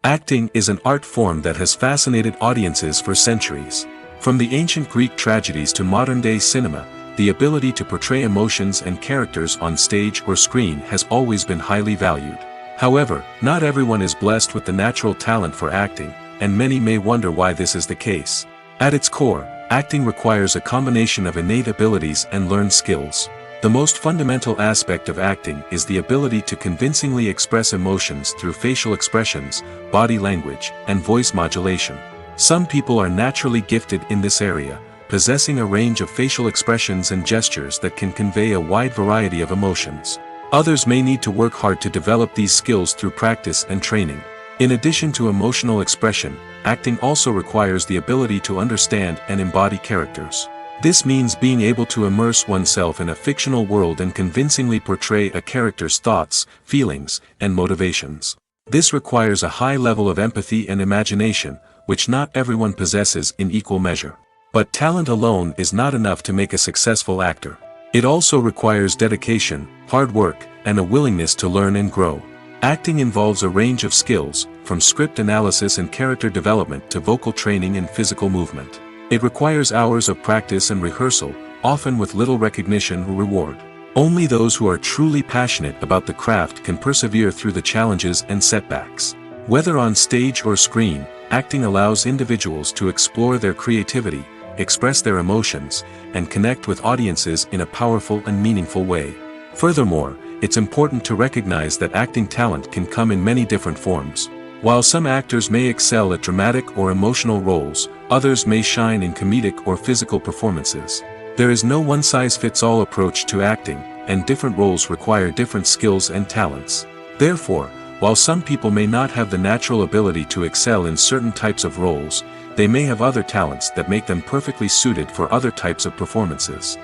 Acting is an art form that has fascinated audiences for centuries. From the ancient Greek tragedies to modern-day cinema, the ability to portray emotions and characters on stage or screen has always been highly valued. However, not everyone is blessed with the natural talent for acting, and many may wonder why this is the case. At its core, acting requires a combination of innate abilities and learned skills. The most fundamental aspect of acting is the ability to convincingly express emotions through facial expressions, body language, and voice modulation. Some people are naturally gifted in this area, possessing a range of facial expressions and gestures that can convey a wide variety of emotions. Others may need to work hard to develop these skills through practice and training. In addition to emotional expression, acting also requires the ability to understand and embody characters. This means being able to immerse oneself in a fictional world and convincingly portray a character's thoughts, feelings, and motivations. This requires a high level of empathy and imagination, which not everyone possesses in equal measure. But talent alone is not enough to make a successful actor. It also requires dedication, hard work, and a willingness to learn and grow. Acting involves a range of skills, from script analysis and character development to vocal training and physical movement. It requires hours of practice and rehearsal, often with little recognition or reward. Only those who are truly passionate about the craft can persevere through the challenges and setbacks. Whether on stage or screen, acting allows individuals to explore their creativity, express their emotions, and connect with audiences in a powerful and meaningful way. Furthermore, it's important to recognize that acting talent can come in many different forms. While some actors may excel at dramatic or emotional roles, others may shine in comedic or physical performances. There is no one-size-fits-all approach to acting, and different roles require different skills and talents. Therefore, while some people may not have the natural ability to excel in certain types of roles, they may have other talents that make them perfectly suited for other types of performances.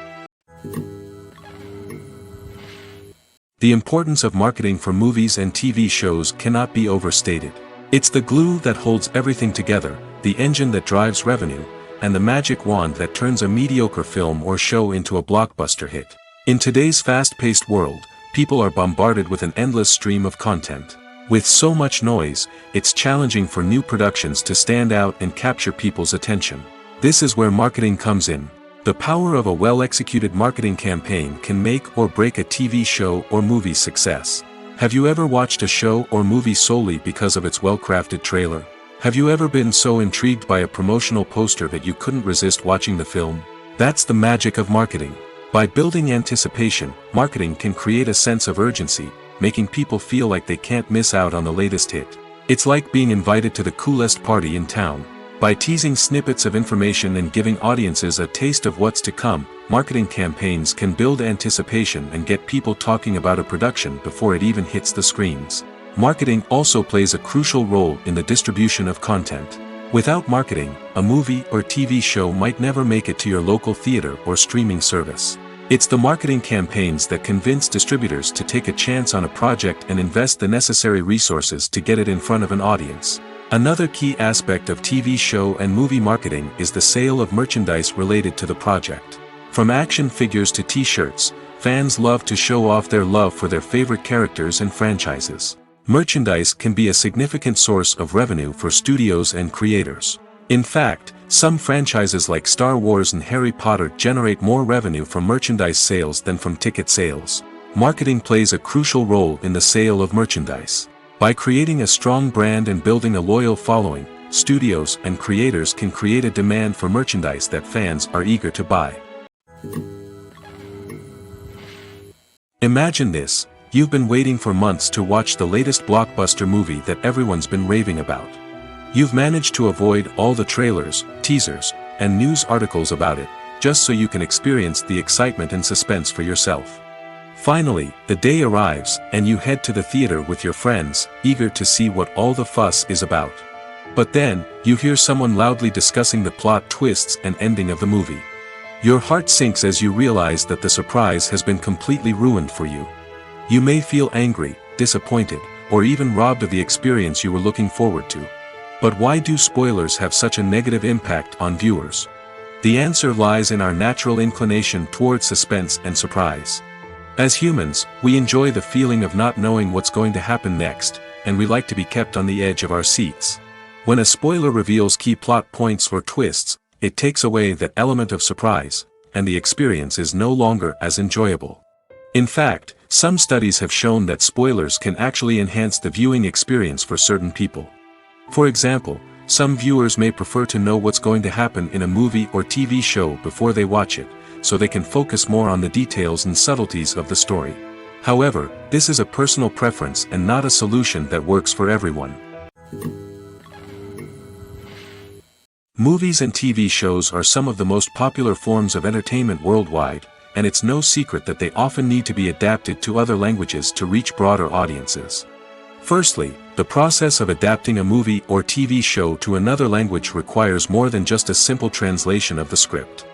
The importance of marketing for movies and TV shows cannot be overstated. It's the glue that holds everything together, the engine that drives revenue, and the magic wand that turns a mediocre film or show into a blockbuster hit. In today's fast-paced world, people are bombarded with an endless stream of content. With so much noise, it's challenging for new productions to stand out and capture people's attention. This is where marketing comes in. The power of a well-executed marketing campaign can make or break a TV show or movie's success. Have you ever watched a show or movie solely because of its well-crafted trailer? Have you ever been so intrigued by a promotional poster that you couldn't resist watching the film? That's the magic of marketing. By building anticipation, marketing can create a sense of urgency, making people feel like they can't miss out on the latest hit. It's like being invited to the coolest party in town. By teasing snippets of information and giving audiences a taste of what's to come, marketing campaigns can build anticipation and get people talking about a production before it even hits the screens. Marketing also plays a crucial role in the distribution of content. Without marketing, a movie or TV show might never make it to your local theater or streaming service. It's the marketing campaigns that convince distributors to take a chance on a project and invest the necessary resources to get it in front of an audience. Another key aspect of TV show and movie marketing is the sale of merchandise related to the project. From action figures to t-shirts, fans love to show off their love for their favorite characters and franchises. Merchandise can be a significant source of revenue for studios and creators. In fact, some franchises like Star Wars and Harry Potter generate more revenue from merchandise sales than from ticket sales. Marketing plays a crucial role in the sale of merchandise. By creating a strong brand and building a loyal following, studios and creators can create a demand for merchandise that fans are eager to buy. Imagine this: you've been waiting for months to watch the latest blockbuster movie that everyone's been raving about. You've managed to avoid all the trailers, teasers, and news articles about it, just so you can experience the excitement and suspense for yourself. Finally, the day arrives, and you head to the theater with your friends, eager to see what all the fuss is about. But then, you hear someone loudly discussing the plot twists and ending of the movie. Your heart sinks as you realize that the surprise has been completely ruined for you. You may feel angry, disappointed, or even robbed of the experience you were looking forward to. But why do spoilers have such a negative impact on viewers? The answer lies in our natural inclination towards suspense and surprise. As humans, we enjoy the feeling of not knowing what's going to happen next, and we like to be kept on the edge of our seats. When a spoiler reveals key plot points or twists, it takes away that element of surprise, and the experience is no longer as enjoyable. In fact, some studies have shown that spoilers can actually enhance the viewing experience for certain people. For example, some viewers may prefer to know what's going to happen in a movie or TV show before they watch it, so they can focus more on the details and subtleties of the story. However, this is a personal preference and not a solution that works for everyone. Movies and TV shows are some of the most popular forms of entertainment worldwide, and it's no secret that they often need to be adapted to other languages to reach broader audiences. Firstly, the process of adapting a movie or TV show to another language requires more than just a simple translation of the script.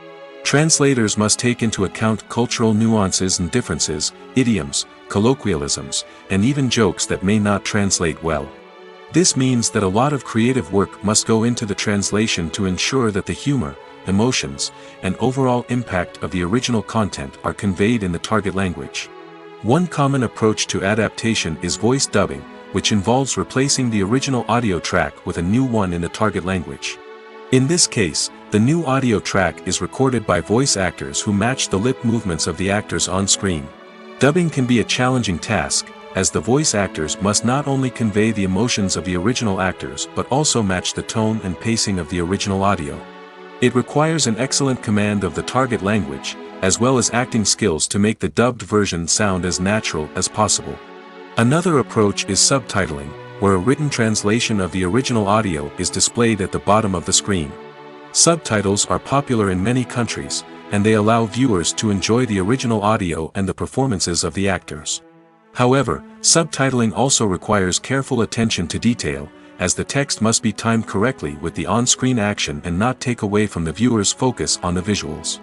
Translators must take into account cultural nuances and differences, idioms, colloquialisms, and even jokes that may not translate well. This means that a lot of creative work must go into the translation to ensure that the humor, emotions, and overall impact of the original content are conveyed in the target language. One common approach to adaptation is voice dubbing, which involves replacing the original audio track with a new one in the target language. In this case, the new audio track is recorded by voice actors who match the lip movements of the actors on screen. Dubbing can be a challenging task, as the voice actors must not only convey the emotions of the original actors but also match the tone and pacing of the original audio. It requires an excellent command of the target language, as well as acting skills to make the dubbed version sound as natural as possible. Another approach is subtitling, where a written translation of the original audio is displayed at the bottom of the screen. Subtitles are popular in many countries, and they allow viewers to enjoy the original audio and the performances of the actors. However, subtitling also requires careful attention to detail, as the text must be timed correctly with the on-screen action and not take away from the viewer's focus on the visuals.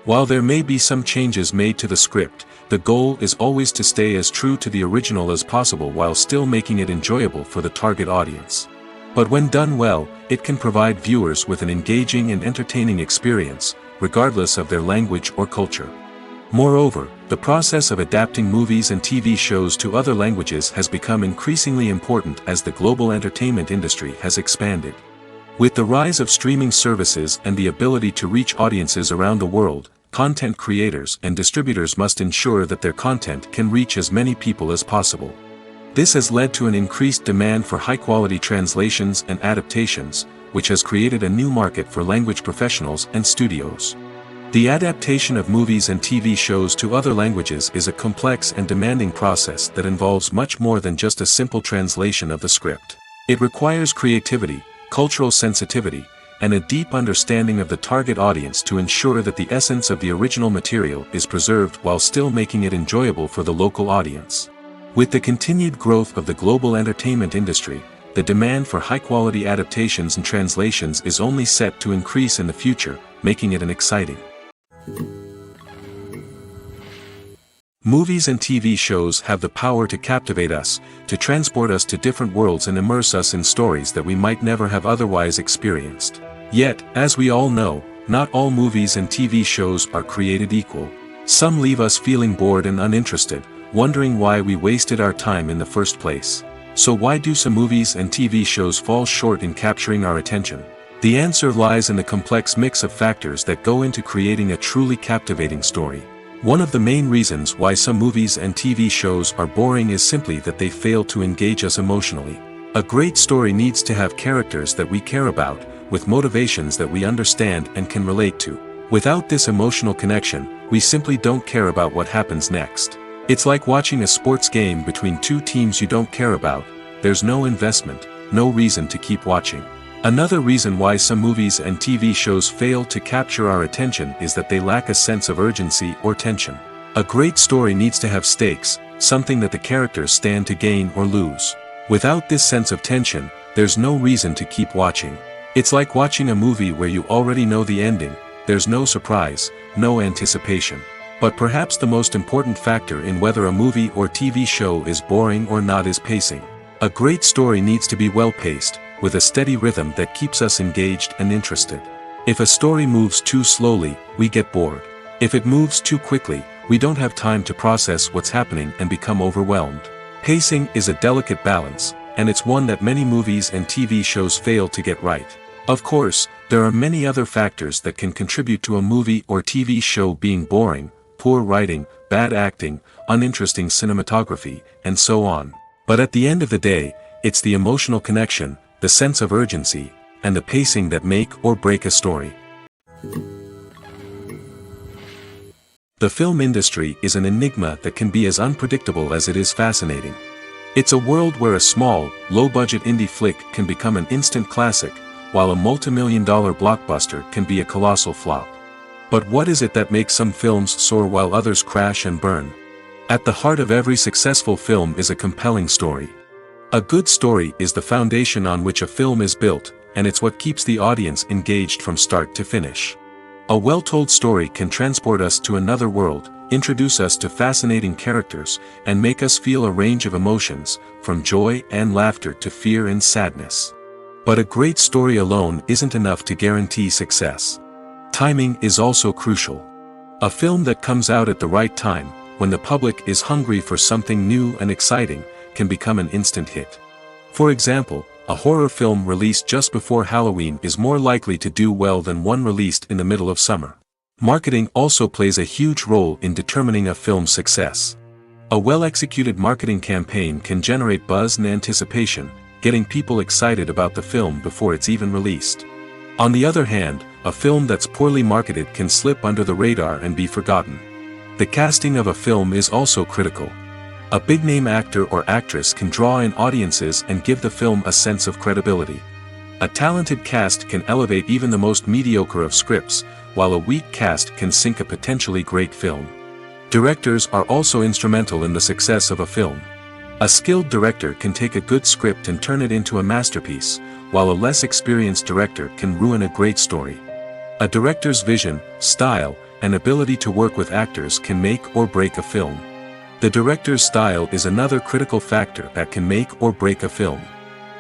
While there may be some changes made to the script, the goal is always to stay as true to the original as possible while still making it enjoyable for the target audience. But when done well, it can provide viewers with an engaging and entertaining experience, regardless of their language or culture. Moreover, the process of adapting movies and TV shows to other languages has become increasingly important as the global entertainment industry has expanded. With the rise of streaming services and the ability to reach audiences around the world, content creators and distributors must ensure that their content can reach as many people as possible. This has led to an increased demand for high-quality translations and adaptations, which has created a new market for language professionals and studios. The adaptation of movies and TV shows to other languages is a complex and demanding process that involves much more than just a simple translation of the script. It requires creativity, cultural sensitivity, and a deep understanding of the target audience to ensure that the essence of the original material is preserved while still making it enjoyable for the local audience. With the continued growth of the global entertainment industry, the demand for high-quality adaptations and translations is only set to increase in the future, making it an exciting. Movies and TV shows have the power to captivate us, to transport us to different worlds and immerse us in stories that we might never have otherwise experienced. Yet, as we all know, not all movies and TV shows are created equal. Some leave us feeling bored and uninterested, wondering why we wasted our time in the first place. So why do some movies and TV shows fall short in capturing our attention? The answer lies in the complex mix of factors that go into creating a truly captivating story. One of the main reasons why some movies and TV shows are boring is simply that they fail to engage us emotionally. A great story needs to have characters that we care about, with motivations that we understand and can relate to. Without this emotional connection, we simply don't care about what happens next. It's like watching a sports game between two teams you don't care about. There's no investment, no reason to keep watching. Another reason why some movies and TV shows fail to capture our attention is that they lack a sense of urgency or tension. A great story needs to have stakes, something that the characters stand to gain or lose. Without this sense of tension, there's no reason to keep watching. It's like watching a movie where you already know the ending. There's no surprise, no anticipation. But perhaps the most important factor in whether a movie or TV show is boring or not is pacing. A great story needs to be well-paced, with a steady rhythm that keeps us engaged and interested. If a story moves too slowly, we get bored. If it moves too quickly, we don't have time to process what's happening and become overwhelmed. Pacing is a delicate balance, and it's one that many movies and TV shows fail to get right. Of course, there are many other factors that can contribute to a movie or TV show being boring: poor writing, bad acting, uninteresting cinematography, and so on. But at the end of the day, it's the emotional connection, the sense of urgency, and the pacing that make or break a story. The film industry is an enigma that can be as unpredictable as it is fascinating. It's a world where a small, low-budget indie flick can become an instant classic, while a multi-million-dollar blockbuster can be a colossal flop. But what is it that makes some films soar while others crash and burn? At the heart of every successful film is a compelling story. A good story is the foundation on which a film is built, and it's what keeps the audience engaged from start to finish. A well-told story can transport us to another world, introduce us to fascinating characters, and make us feel a range of emotions, from joy and laughter to fear and sadness. But a great story alone isn't enough to guarantee success. Timing is also crucial. A film that comes out at the right time, when the public is hungry for something new and exciting, can become an instant hit. For example, a horror film released just before Halloween is more likely to do well than one released in the middle of summer. Marketing also plays a huge role in determining a film's success. A well-executed marketing campaign can generate buzz and anticipation, getting people excited about the film before it's even released. On the other hand, a film that's poorly marketed can slip under the radar and be forgotten. The casting of a film is also critical. A big-name actor or actress can draw in audiences and give the film a sense of credibility. A talented cast can elevate even the most mediocre of scripts, while a weak cast can sink a potentially great film. Directors are also instrumental in the success of a film. A skilled director can take a good script and turn it into a masterpiece, while a less experienced director can ruin a great story. A director's vision, style, and ability to work with actors can make or break a film. The director's style is another critical factor that can make or break a film.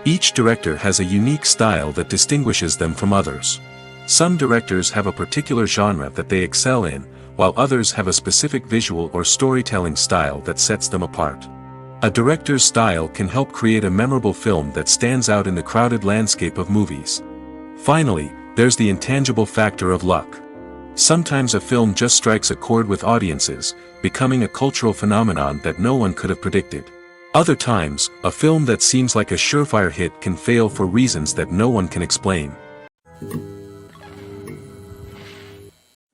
Each director has a unique style that distinguishes them from others. Some directors have a particular genre that they excel in, while others have a specific visual or storytelling style that sets them apart. A director's style can help create a memorable film that stands out in the crowded landscape of movies. Finally, there's the intangible factor of luck. Sometimes a film just strikes a chord with audiences, becoming a cultural phenomenon that no one could have predicted. Other times, a film that seems like a surefire hit can fail for reasons that no one can explain.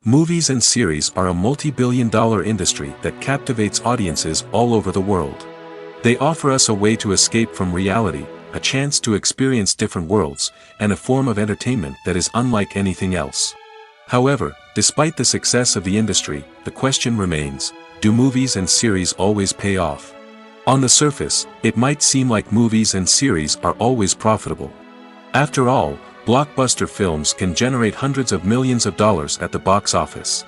Movies and series are a multi-billion-dollar industry that captivates audiences all over the world. They offer us a way to escape from reality, a chance to experience different worlds, and a form of entertainment that is unlike anything else. However, despite the success of the industry, the question remains: do movies and series always pay off? On the surface, it might seem like movies and series are always profitable. After all, blockbuster films can generate hundreds of millions of dollars at the box office.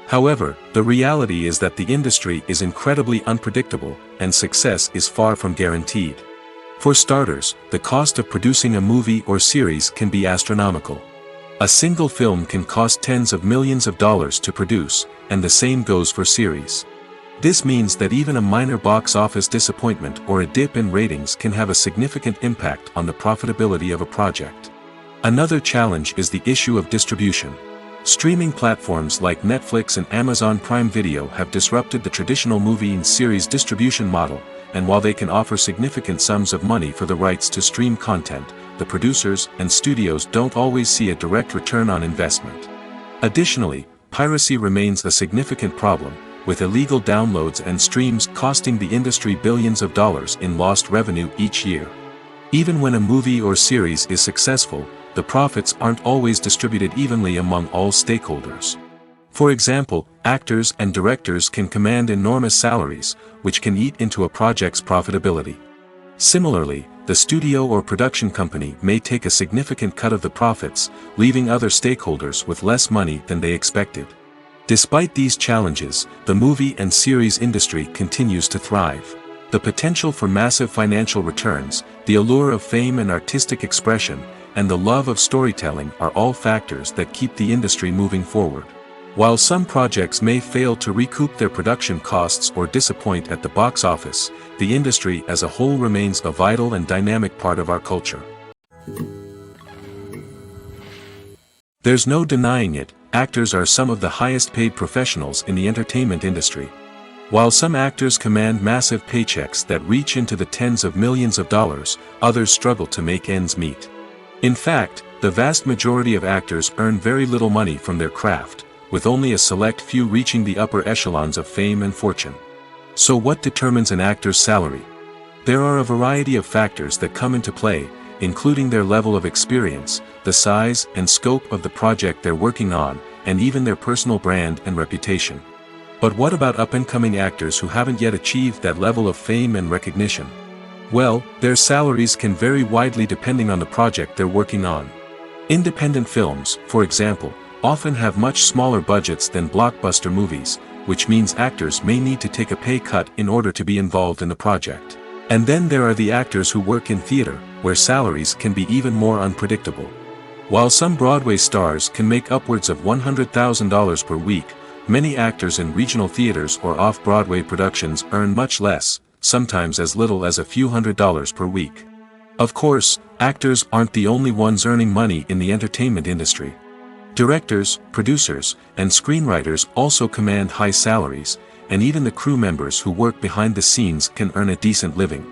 However, the reality is that the industry is incredibly unpredictable, and success is far from guaranteed. For starters, the cost of producing a movie or series can be astronomical. A single film can cost tens of millions of dollars to produce, and the same goes for series. This means that even a minor box office disappointment or a dip in ratings can have a significant impact on the profitability of a project. Another challenge is the issue of distribution. Streaming platforms like Netflix and Amazon Prime Video have disrupted the traditional movie and series distribution model, and while they can offer significant sums of money for the rights to stream content, the producers and studios don't always see a direct return on investment. Additionally, piracy remains a significant problem, with illegal downloads and streams costing the industry billions of dollars in lost revenue each year. Even when a movie or series is successful, the profits aren't always distributed evenly among all stakeholders. For example, actors and directors can command enormous salaries, which can eat into a project's profitability. Similarly, the studio or production company may take a significant cut of the profits, leaving other stakeholders with less money than they expected. Despite these challenges, the movie and series industry continues to thrive. The potential for massive financial returns, the allure of fame and artistic expression, and the love of storytelling are all factors that keep the industry moving forward. While some projects may fail to recoup their production costs or disappoint at the box office, the industry as a whole remains a vital and dynamic part of our culture. There's no denying it, actors are some of the highest paid professionals in the entertainment industry. While some actors command massive paychecks that reach into the tens of millions of dollars, others struggle to make ends meet. In fact, the vast majority of actors earn very little money from their craft, with only a select few reaching the upper echelons of fame and fortune. So what determines an actor's salary? There are a variety of factors that come into play, including their level of experience, the size and scope of the project they're working on, and even their personal brand and reputation. But what about up-and-coming actors who haven't yet achieved that level of fame and recognition? Well, their salaries can vary widely depending on the project they're working on. Independent films, for example, often have much smaller budgets than blockbuster movies, which means actors may need to take a pay cut in order to be involved in the project. And then there are the actors who work in theater, where salaries can be even more unpredictable. While some Broadway stars can make upwards of $100,000 per week, many actors in regional theaters or off-Broadway productions earn much less, sometimes as little as a few $100s per week. Of course, actors aren't the only ones earning money in the entertainment industry. Directors, producers, and screenwriters also command high salaries, and even the crew members who work behind the scenes can earn a decent living.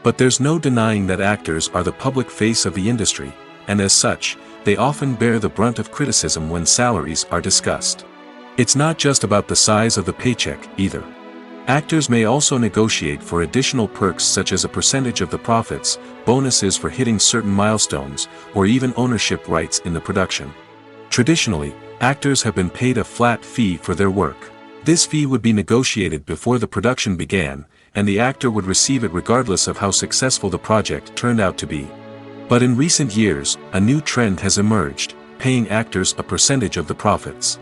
But there's no denying that actors are the public face of the industry, and as such, they often bear the brunt of criticism when salaries are discussed. It's not just about the size of the paycheck, either. Actors may also negotiate for additional perks such as a percentage of the profits, bonuses for hitting certain milestones, or even ownership rights in the production. Traditionally, actors have been paid a flat fee for their work. This fee would be negotiated before the production began, and the actor would receive it regardless of how successful the project turned out to be. But in recent years, a new trend has emerged, paying actors a percentage of the profits.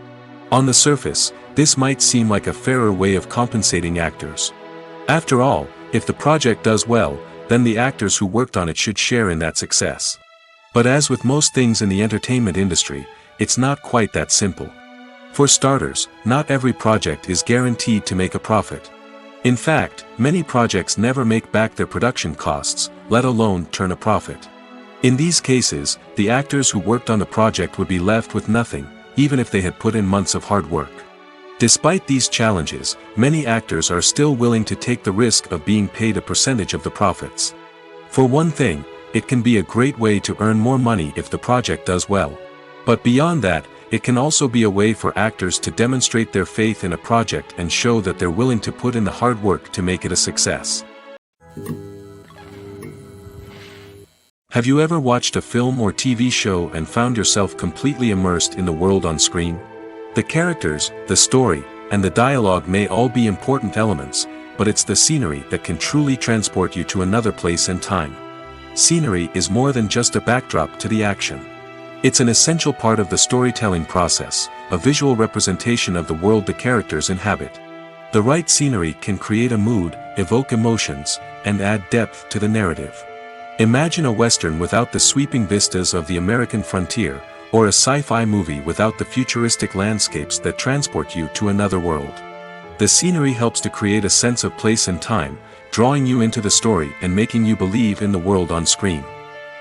On the surface, this might seem like a fairer way of compensating actors. After all, if the project does well, then the actors who worked on it should share in that success. But as with most things in the entertainment industry, it's not quite that simple. For starters, not every project is guaranteed to make a profit. In fact, many projects never make back their production costs, let alone turn a profit. In these cases, the actors who worked on the project would be left with nothing, even if they had put in months of hard work. Despite these challenges, many actors are still willing to take the risk of being paid a percentage of the profits. For one thing, it can be a great way to earn more money if the project does well. But beyond that, it can also be a way for actors to demonstrate their faith in a project and show that they're willing to put in the hard work to make it a success. Have you ever watched a film or TV show and found yourself completely immersed in the world on screen? The characters, the story, and the dialogue may all be important elements, but it's the scenery that can truly transport you to another place and time. Scenery is more than just a backdrop to the action. It's an essential part of the storytelling process, a visual representation of the world the characters inhabit. The right scenery can create a mood, evoke emotions, and add depth to the narrative. Imagine a Western without the sweeping vistas of the American frontier, or a sci-fi movie without the futuristic landscapes that transport you to another world. The scenery helps to create a sense of place and time, drawing you into the story and making you believe in the world on screen.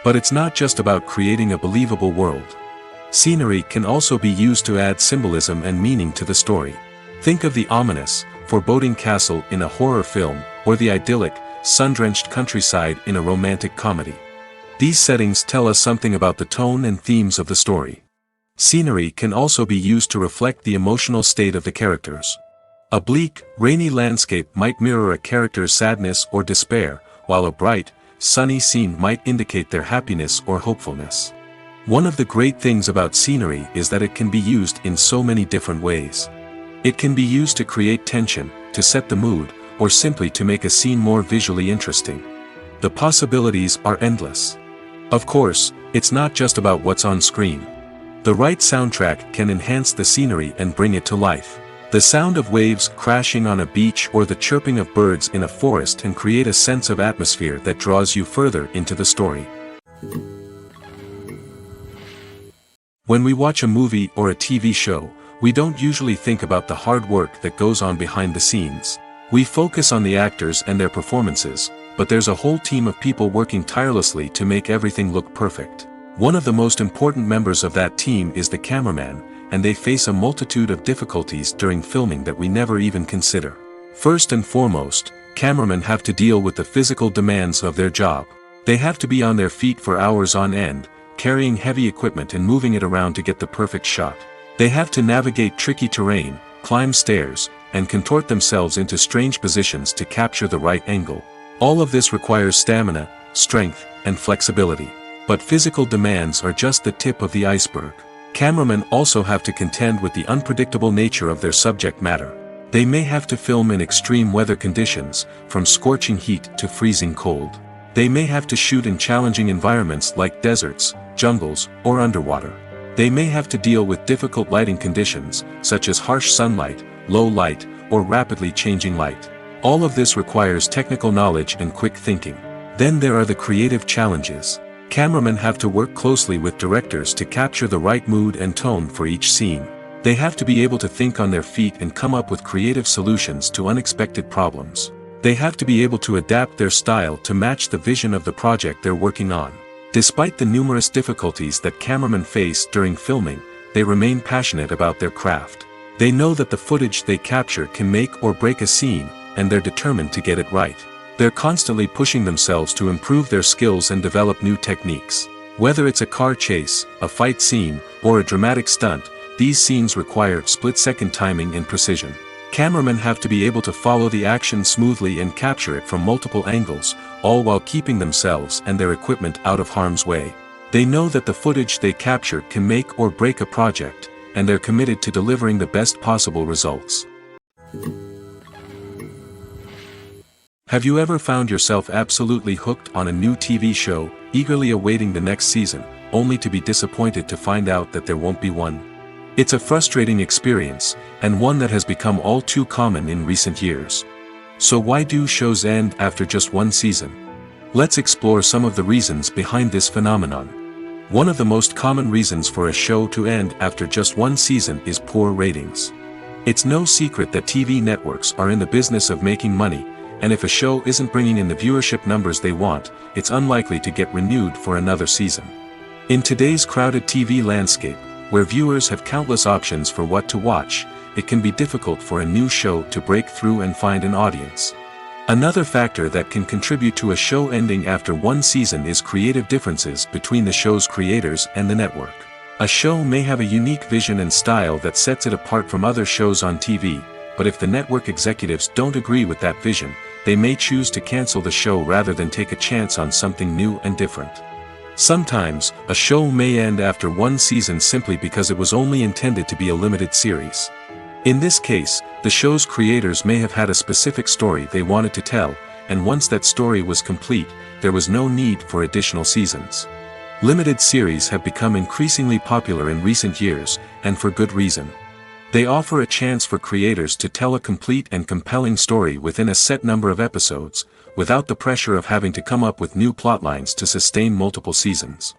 But it's not just about creating a believable world. Scenery can also be used to add symbolism and meaning to the story. Think of the ominous, foreboding castle in a horror film, or the idyllic, sun-drenched countryside in a romantic comedy. These settings tell us something about the tone and themes of the story. Scenery can also be used to reflect the emotional state of the characters. A bleak, rainy landscape might mirror a character's sadness or despair, while a bright, sunny scene might indicate their happiness or hopefulness. One of the great things about scenery is that it can be used in so many different ways. It can be used to create tension, to set the mood, or simply to make a scene more visually interesting. The possibilities are endless. Of course, it's not just about what's on screen. The right soundtrack can enhance the scenery and bring it to life. The sound of waves crashing on a beach or the chirping of birds in a forest can create a sense of atmosphere that draws you further into the story. When we watch a movie or a TV show, we don't usually think about the hard work that goes on behind the scenes. We focus on the actors and their performances, but there's a whole team of people working tirelessly to make everything look perfect. One of the most important members of that team is the cameraman, and they face a multitude of difficulties during filming that we never even consider. First and foremost, cameramen have to deal with the physical demands of their job. They have to be on their feet for hours on end, carrying heavy equipment and moving it around to get the perfect shot. They have to navigate tricky terrain, climb stairs, and contort themselves into strange positions to capture the right angle. All of this requires stamina, strength, and flexibility. But physical demands are just the tip of the iceberg. Cameramen also have to contend with the unpredictable nature of their subject matter. They may have to film in extreme weather conditions, from scorching heat to freezing cold. They may have to shoot in challenging environments like deserts, jungles, or underwater. They may have to deal with difficult lighting conditions, such as harsh sunlight, low light, or rapidly changing light. All of this requires technical knowledge and quick thinking. Then there are the creative challenges. Cameramen have to work closely with directors to capture the right mood and tone for each scene. They have to be able to think on their feet and come up with creative solutions to unexpected problems. They have to be able to adapt their style to match the vision of the project they're working on. Despite the numerous difficulties that cameramen face during filming, they remain passionate about their craft. They know that the footage they capture can make or break a scene, and they're determined to get it right. They're constantly pushing themselves to improve their skills and develop new techniques. Whether it's a car chase, a fight scene, or a dramatic stunt, these scenes require split-second timing and precision. Cameramen have to be able to follow the action smoothly and capture it from multiple angles, all while keeping themselves and their equipment out of harm's way. They know that the footage they capture can make or break a project, and they're committed to delivering the best possible results. Have you ever found yourself absolutely hooked on a new TV show, eagerly awaiting the next season, only to be disappointed to find out that there won't be one? It's a frustrating experience, and one that has become all too common in recent years. So why do shows end after just one season? Let's explore some of the reasons behind this phenomenon. One of the most common reasons for a show to end after just one season is poor ratings. It's no secret that TV networks are in the business of making money, and if a show isn't bringing in the viewership numbers they want, it's unlikely to get renewed for another season. In today's crowded TV landscape, where viewers have countless options for what to watch, it can be difficult for a new show to break through and find an audience. Another factor that can contribute to a show ending after one season is creative differences between the show's creators and the network. A show may have a unique vision and style that sets it apart from other shows on TV, but if the network executives don't agree with that vision, they may choose to cancel the show rather than take a chance on something new and different. Sometimes, a show may end after one season simply because it was only intended to be a limited series. In this case, the show's creators may have had a specific story they wanted to tell, and once that story was complete, there was no need for additional seasons. Limited series have become increasingly popular in recent years, and for good reason. They offer a chance for creators to tell a complete and compelling story within a set number of episodes, without the pressure of having to come up with new plotlines to sustain multiple seasons.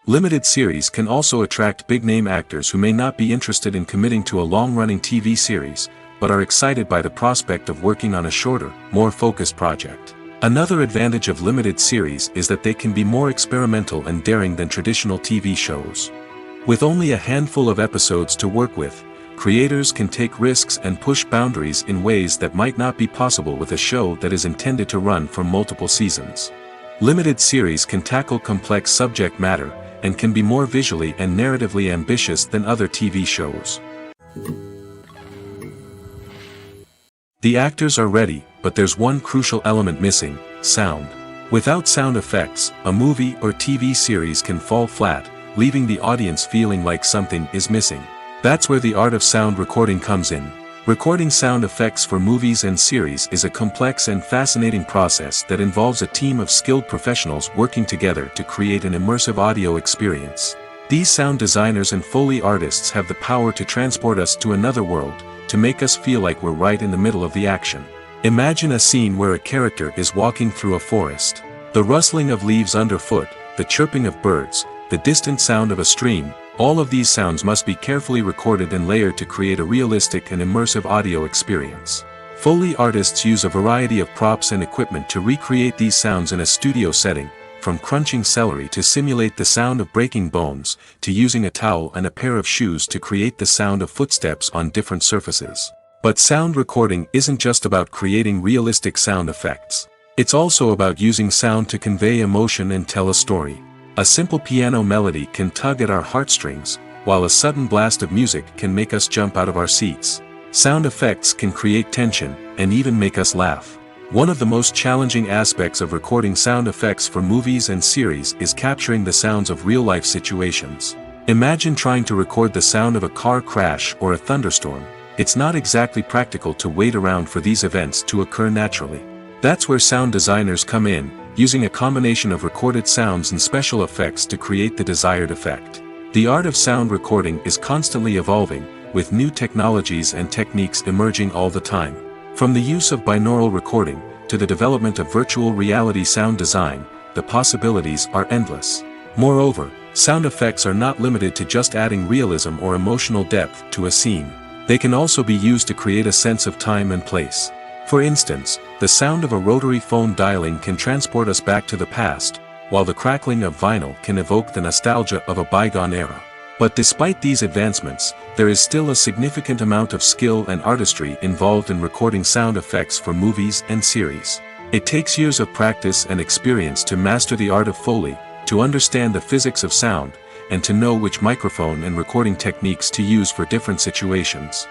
Limited series can also attract big-name actors who may not be interested in committing to a long-running TV series, but are excited by the prospect of working on a shorter, more focused project. Another advantage of limited series is that they can be more experimental and daring than traditional TV shows. With only a handful of episodes to work with, creators can take risks and push boundaries in ways that might not be possible with a show that is intended to run for multiple seasons. Limited series can tackle complex subject matter, and can be more visually and narratively ambitious than other TV shows. The actors are ready, but there's one crucial element missing: sound. Without sound effects, a movie or TV series can fall flat, leaving the audience feeling like something is missing. That's where the art of sound recording comes in. Recording sound effects for movies and series is a complex and fascinating process that involves a team of skilled professionals working together to create an immersive audio experience. These sound designers and Foley artists have the power to transport us to another world, to make us feel like we're right in the middle of the action. Imagine a scene where a character is walking through a forest. The rustling of leaves underfoot, the chirping of birds, the distant sound of a stream, all of these sounds must be carefully recorded and layered to create a realistic and immersive audio experience. Foley artists use a variety of props and equipment to recreate these sounds in a studio setting, from crunching celery to simulate the sound of breaking bones, to using a towel and a pair of shoes to create the sound of footsteps on different surfaces. But sound recording isn't just about creating realistic sound effects. It's also about using sound to convey emotion and tell a story. A simple piano melody can tug at our heartstrings, while a sudden blast of music can make us jump out of our seats. Sound effects can create tension, and even make us laugh. One of the most challenging aspects of recording sound effects for movies and series is capturing the sounds of real-life situations. Imagine trying to record the sound of a car crash or a thunderstorm. It's not exactly practical to wait around for these events to occur naturally. That's where sound designers come in, using a combination of recorded sounds and special effects to create the desired effect. The art of sound recording is constantly evolving, with new technologies and techniques emerging all the time. From the use of binaural recording, to the development of virtual reality sound design, the possibilities are endless. Moreover, sound effects are not limited to just adding realism or emotional depth to a scene. They can also be used to create a sense of time and place. For instance, the sound of a rotary phone dialing can transport us back to the past, while the crackling of vinyl can evoke the nostalgia of a bygone era. But despite these advancements, there is still a significant amount of skill and artistry involved in recording sound effects for movies and series. It takes years of practice and experience to master the art of Foley, to understand the physics of sound, and to know which microphone and recording techniques to use for different situations.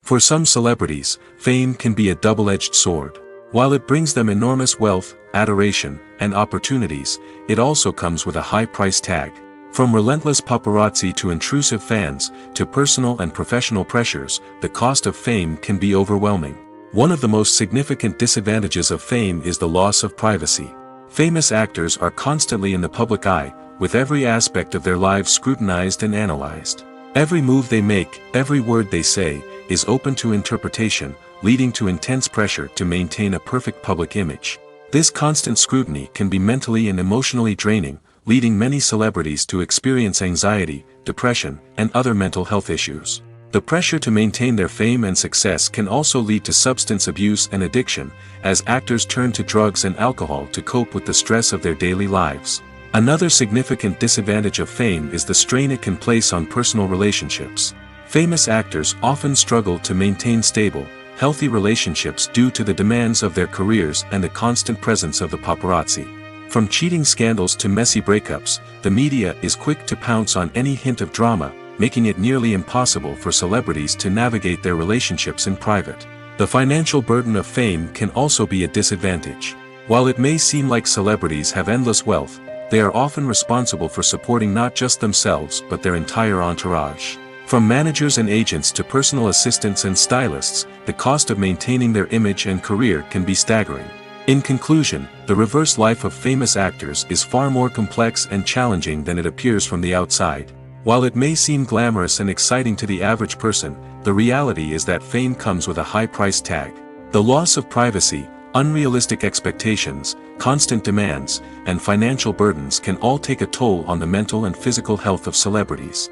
For some celebrities, fame can be a double-edged sword. While it brings them enormous wealth, adoration, and opportunities, it also comes with a high price tag. From relentless paparazzi to intrusive fans, to personal and professional pressures, the cost of fame can be overwhelming. One of the most significant disadvantages of fame is the loss of privacy. Famous actors are constantly in the public eye, with every aspect of their lives scrutinized and analyzed. Every move they make, every word they say, is open to interpretation, leading to intense pressure to maintain a perfect public image. This constant scrutiny can be mentally and emotionally draining, leading many celebrities to experience anxiety, depression, and other mental health issues. The pressure to maintain their fame and success can also lead to substance abuse and addiction, as actors turn to drugs and alcohol to cope with the stress of their daily lives. Another significant disadvantage of fame is the strain it can place on personal relationships. Famous actors often struggle to maintain stable, healthy relationships due to the demands of their careers and the constant presence of the paparazzi. From cheating scandals to messy breakups, the media is quick to pounce on any hint of drama, making it nearly impossible for celebrities to navigate their relationships in private. The financial burden of fame can also be a disadvantage. While it may seem like celebrities have endless wealth, they are often responsible for supporting not just themselves but their entire entourage. From managers and agents to personal assistants and stylists, the cost of maintaining their image and career can be staggering. In conclusion, the reverse life of famous actors is far more complex and challenging than it appears from the outside. While it may seem glamorous and exciting to the average person, the reality is that fame comes with a high price tag. The loss of privacy, unrealistic expectations, constant demands, and financial burdens can all take a toll on the mental and physical health of celebrities.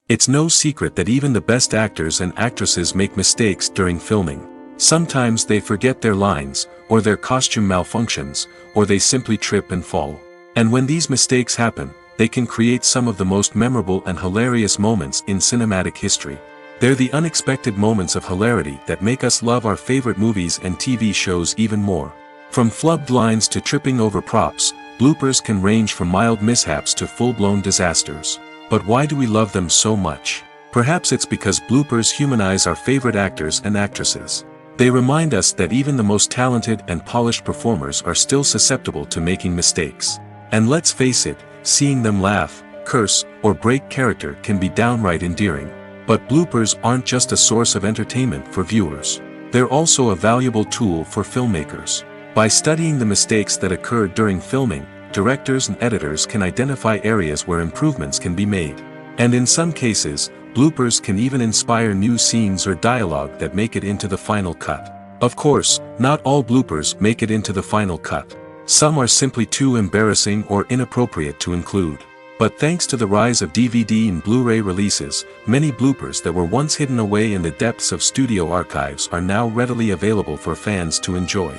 It's no secret that even the best actors and actresses make mistakes during filming. Sometimes they forget their lines, or their costume malfunctions, or they simply trip and fall. And when these mistakes happen, they can create some of the most memorable and hilarious moments in cinematic history. They're the unexpected moments of hilarity that make us love our favorite movies and TV shows even more. From flubbed lines to tripping over props, bloopers can range from mild mishaps to full-blown disasters. But why do we love them so much? Perhaps it's because bloopers humanize our favorite actors and actresses. They remind us that even the most talented and polished performers are still susceptible to making mistakes. And let's face it, seeing them laugh, curse, or break character can be downright endearing. But bloopers aren't just a source of entertainment for viewers. They're also a valuable tool for filmmakers. By studying the mistakes that occurred during filming, directors and editors can identify areas where improvements can be made. And in some cases, bloopers can even inspire new scenes or dialogue that make it into the final cut. Of course, not all bloopers make it into the final cut. Some are simply too embarrassing or inappropriate to include. But thanks to the rise of DVD and Blu-ray releases, many bloopers that were once hidden away in the depths of studio archives are now readily available for fans to enjoy.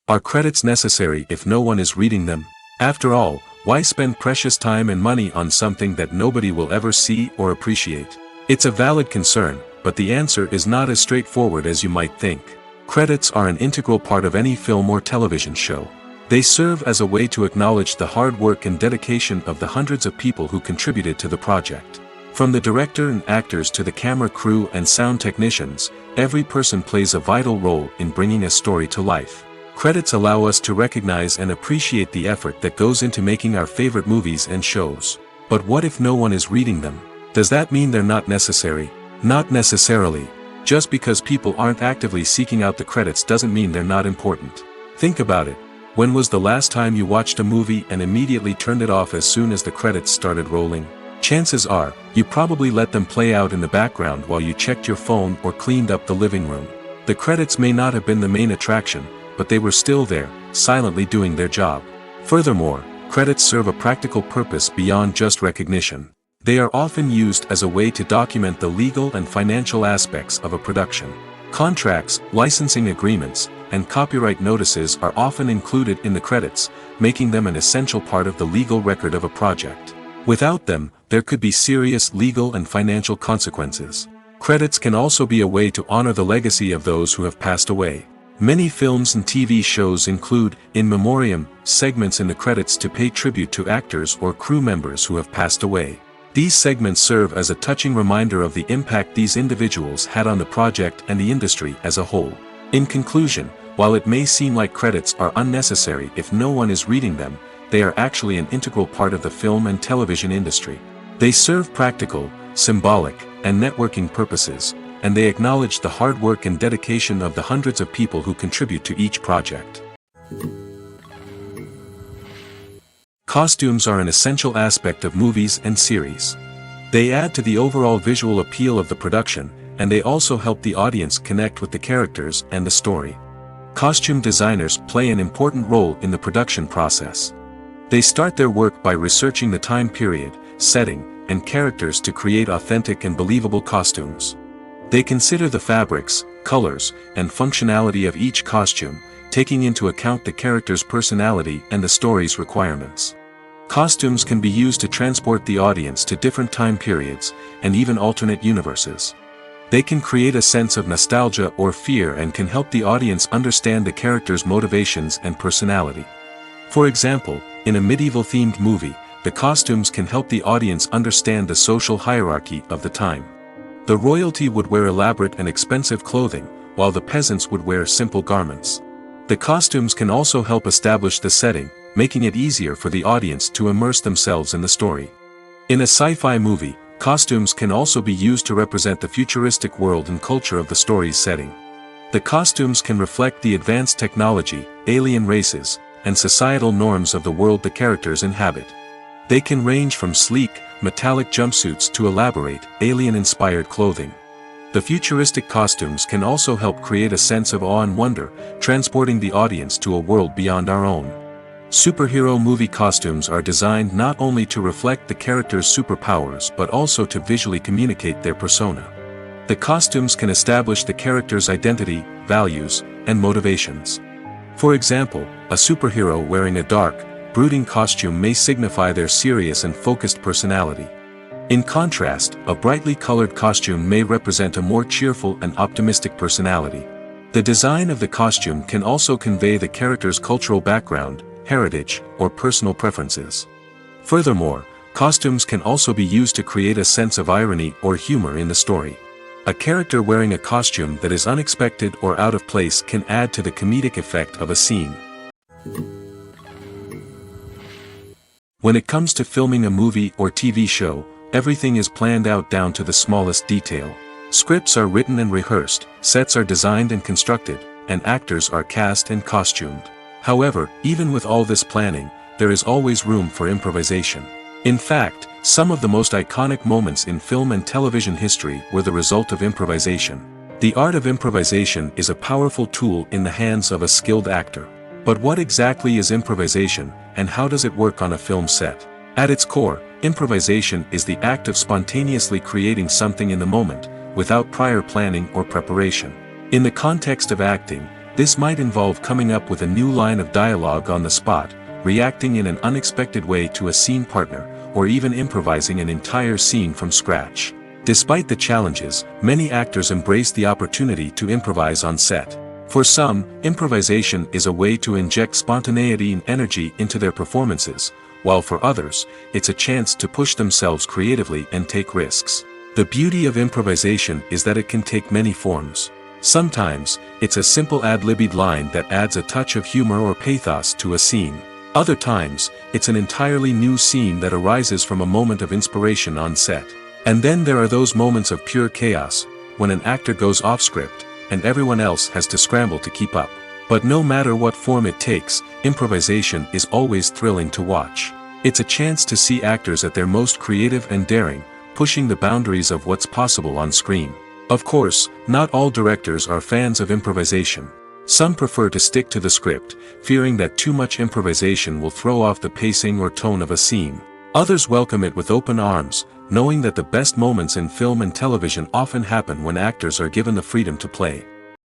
Are credits necessary if no one is reading them? After all, why spend precious time and money on something that nobody will ever see or appreciate? It's a valid concern, but the answer is not as straightforward as you might think. Credits are an integral part of any film or television show. They serve as a way to acknowledge the hard work and dedication of the hundreds of people who contributed to the project. From the director and actors to the camera crew and sound technicians, every person plays a vital role in bringing a story to life. Credits allow us to recognize and appreciate the effort that goes into making our favorite movies and shows. But what if no one is reading them? Does that mean they're not necessary? Not necessarily. Just because people aren't actively seeking out the credits doesn't mean they're not important. Think about it. When was the last time you watched a movie and immediately turned it off as soon as the credits started rolling? Chances are, you probably let them play out in the background while you checked your phone or cleaned up the living room. The credits may not have been the main attraction, but they were still there, silently doing their job. Furthermore, credits serve a practical purpose beyond just recognition. They are often used as a way to document the legal and financial aspects of a production. Contracts, licensing agreements, and copyright notices are often included in the credits, making them an essential part of the legal record of a project. Without them, there could be serious legal and financial consequences. Credits can also be a way to honor the legacy of those who have passed away. Many films and TV shows include, in memoriam, segments in the credits to pay tribute to actors or crew members who have passed away. These segments serve as a touching reminder of the impact these individuals had on the project and the industry as a whole. In conclusion, while it may seem like credits are unnecessary if no one is reading them, they are actually an integral part of the film and television industry. They serve practical, symbolic, and networking purposes, and they acknowledge the hard work and dedication of the hundreds of people who contribute to each project. Costumes are an essential aspect of movies and series. They add to the overall visual appeal of the production, and they also help the audience connect with the characters and the story. Costume designers play an important role in the production process. They start their work by researching the time period, setting, and characters to create authentic and believable costumes. They consider the fabrics, colors, and functionality of each costume, taking into account the character's personality and the story's requirements. Costumes can be used to transport the audience to different time periods, and even alternate universes. They can create a sense of nostalgia or fear and can help the audience understand the character's motivations and personality. For example, in a medieval-themed movie, the costumes can help the audience understand the social hierarchy of the time. The royalty would wear elaborate and expensive clothing, while the peasants would wear simple garments. The costumes can also help establish the setting, making it easier for the audience to immerse themselves in the story. In a sci-fi movie, costumes can also be used to represent the futuristic world and culture of the story's setting. The costumes can reflect the advanced technology, alien races, and societal norms of the world the characters inhabit. They can range from sleek, metallic jumpsuits to elaborate, alien-inspired clothing. The futuristic costumes can also help create a sense of awe and wonder, transporting the audience to a world beyond our own. Superhero movie costumes are designed not only to reflect the character's superpowers but also to visually communicate their persona. The costumes can establish the character's identity, values, and motivations. For example, a superhero wearing a dark, brooding costume may signify their serious and focused personality. In contrast, a brightly colored costume may represent a more cheerful and optimistic personality. The design of the costume can also convey the character's cultural background, heritage, or personal preferences. Furthermore, costumes can also be used to create a sense of irony or humor in the story. A character wearing a costume that is unexpected or out of place can add to the comedic effect of a scene. When it comes to filming a movie or TV show, everything is planned out down to the smallest detail. Scripts are written and rehearsed, sets are designed and constructed, and actors are cast and costumed. However, even with all this planning, there is always room for improvisation. In fact, some of the most iconic moments in film and television history were the result of improvisation. The art of improvisation is a powerful tool in the hands of a skilled actor. But what exactly is improvisation, and how does it work on a film set? At its core, improvisation is the act of spontaneously creating something in the moment, without prior planning or preparation. In the context of acting, this might involve coming up with a new line of dialogue on the spot, reacting in an unexpected way to a scene partner, or even improvising an entire scene from scratch. Despite the challenges, many actors embrace the opportunity to improvise on set. For some, improvisation is a way to inject spontaneity and energy into their performances, while for others, it's a chance to push themselves creatively and take risks. The beauty of improvisation is that it can take many forms. Sometimes, it's a simple ad-libbed line that adds a touch of humor or pathos to a scene. Other times, it's an entirely new scene that arises from a moment of inspiration on set. And then there are those moments of pure chaos, when an actor goes off script, and everyone else has to scramble to keep up. But no matter what form it takes, improvisation is always thrilling to watch. It's a chance to see actors at their most creative and daring, pushing the boundaries of what's possible on screen. Of course, not all directors are fans of improvisation. Some prefer to stick to the script, fearing that too much improvisation will throw off the pacing or tone of a scene. Others welcome it with open arms, knowing that the best moments in film and television often happen when actors are given the freedom to play.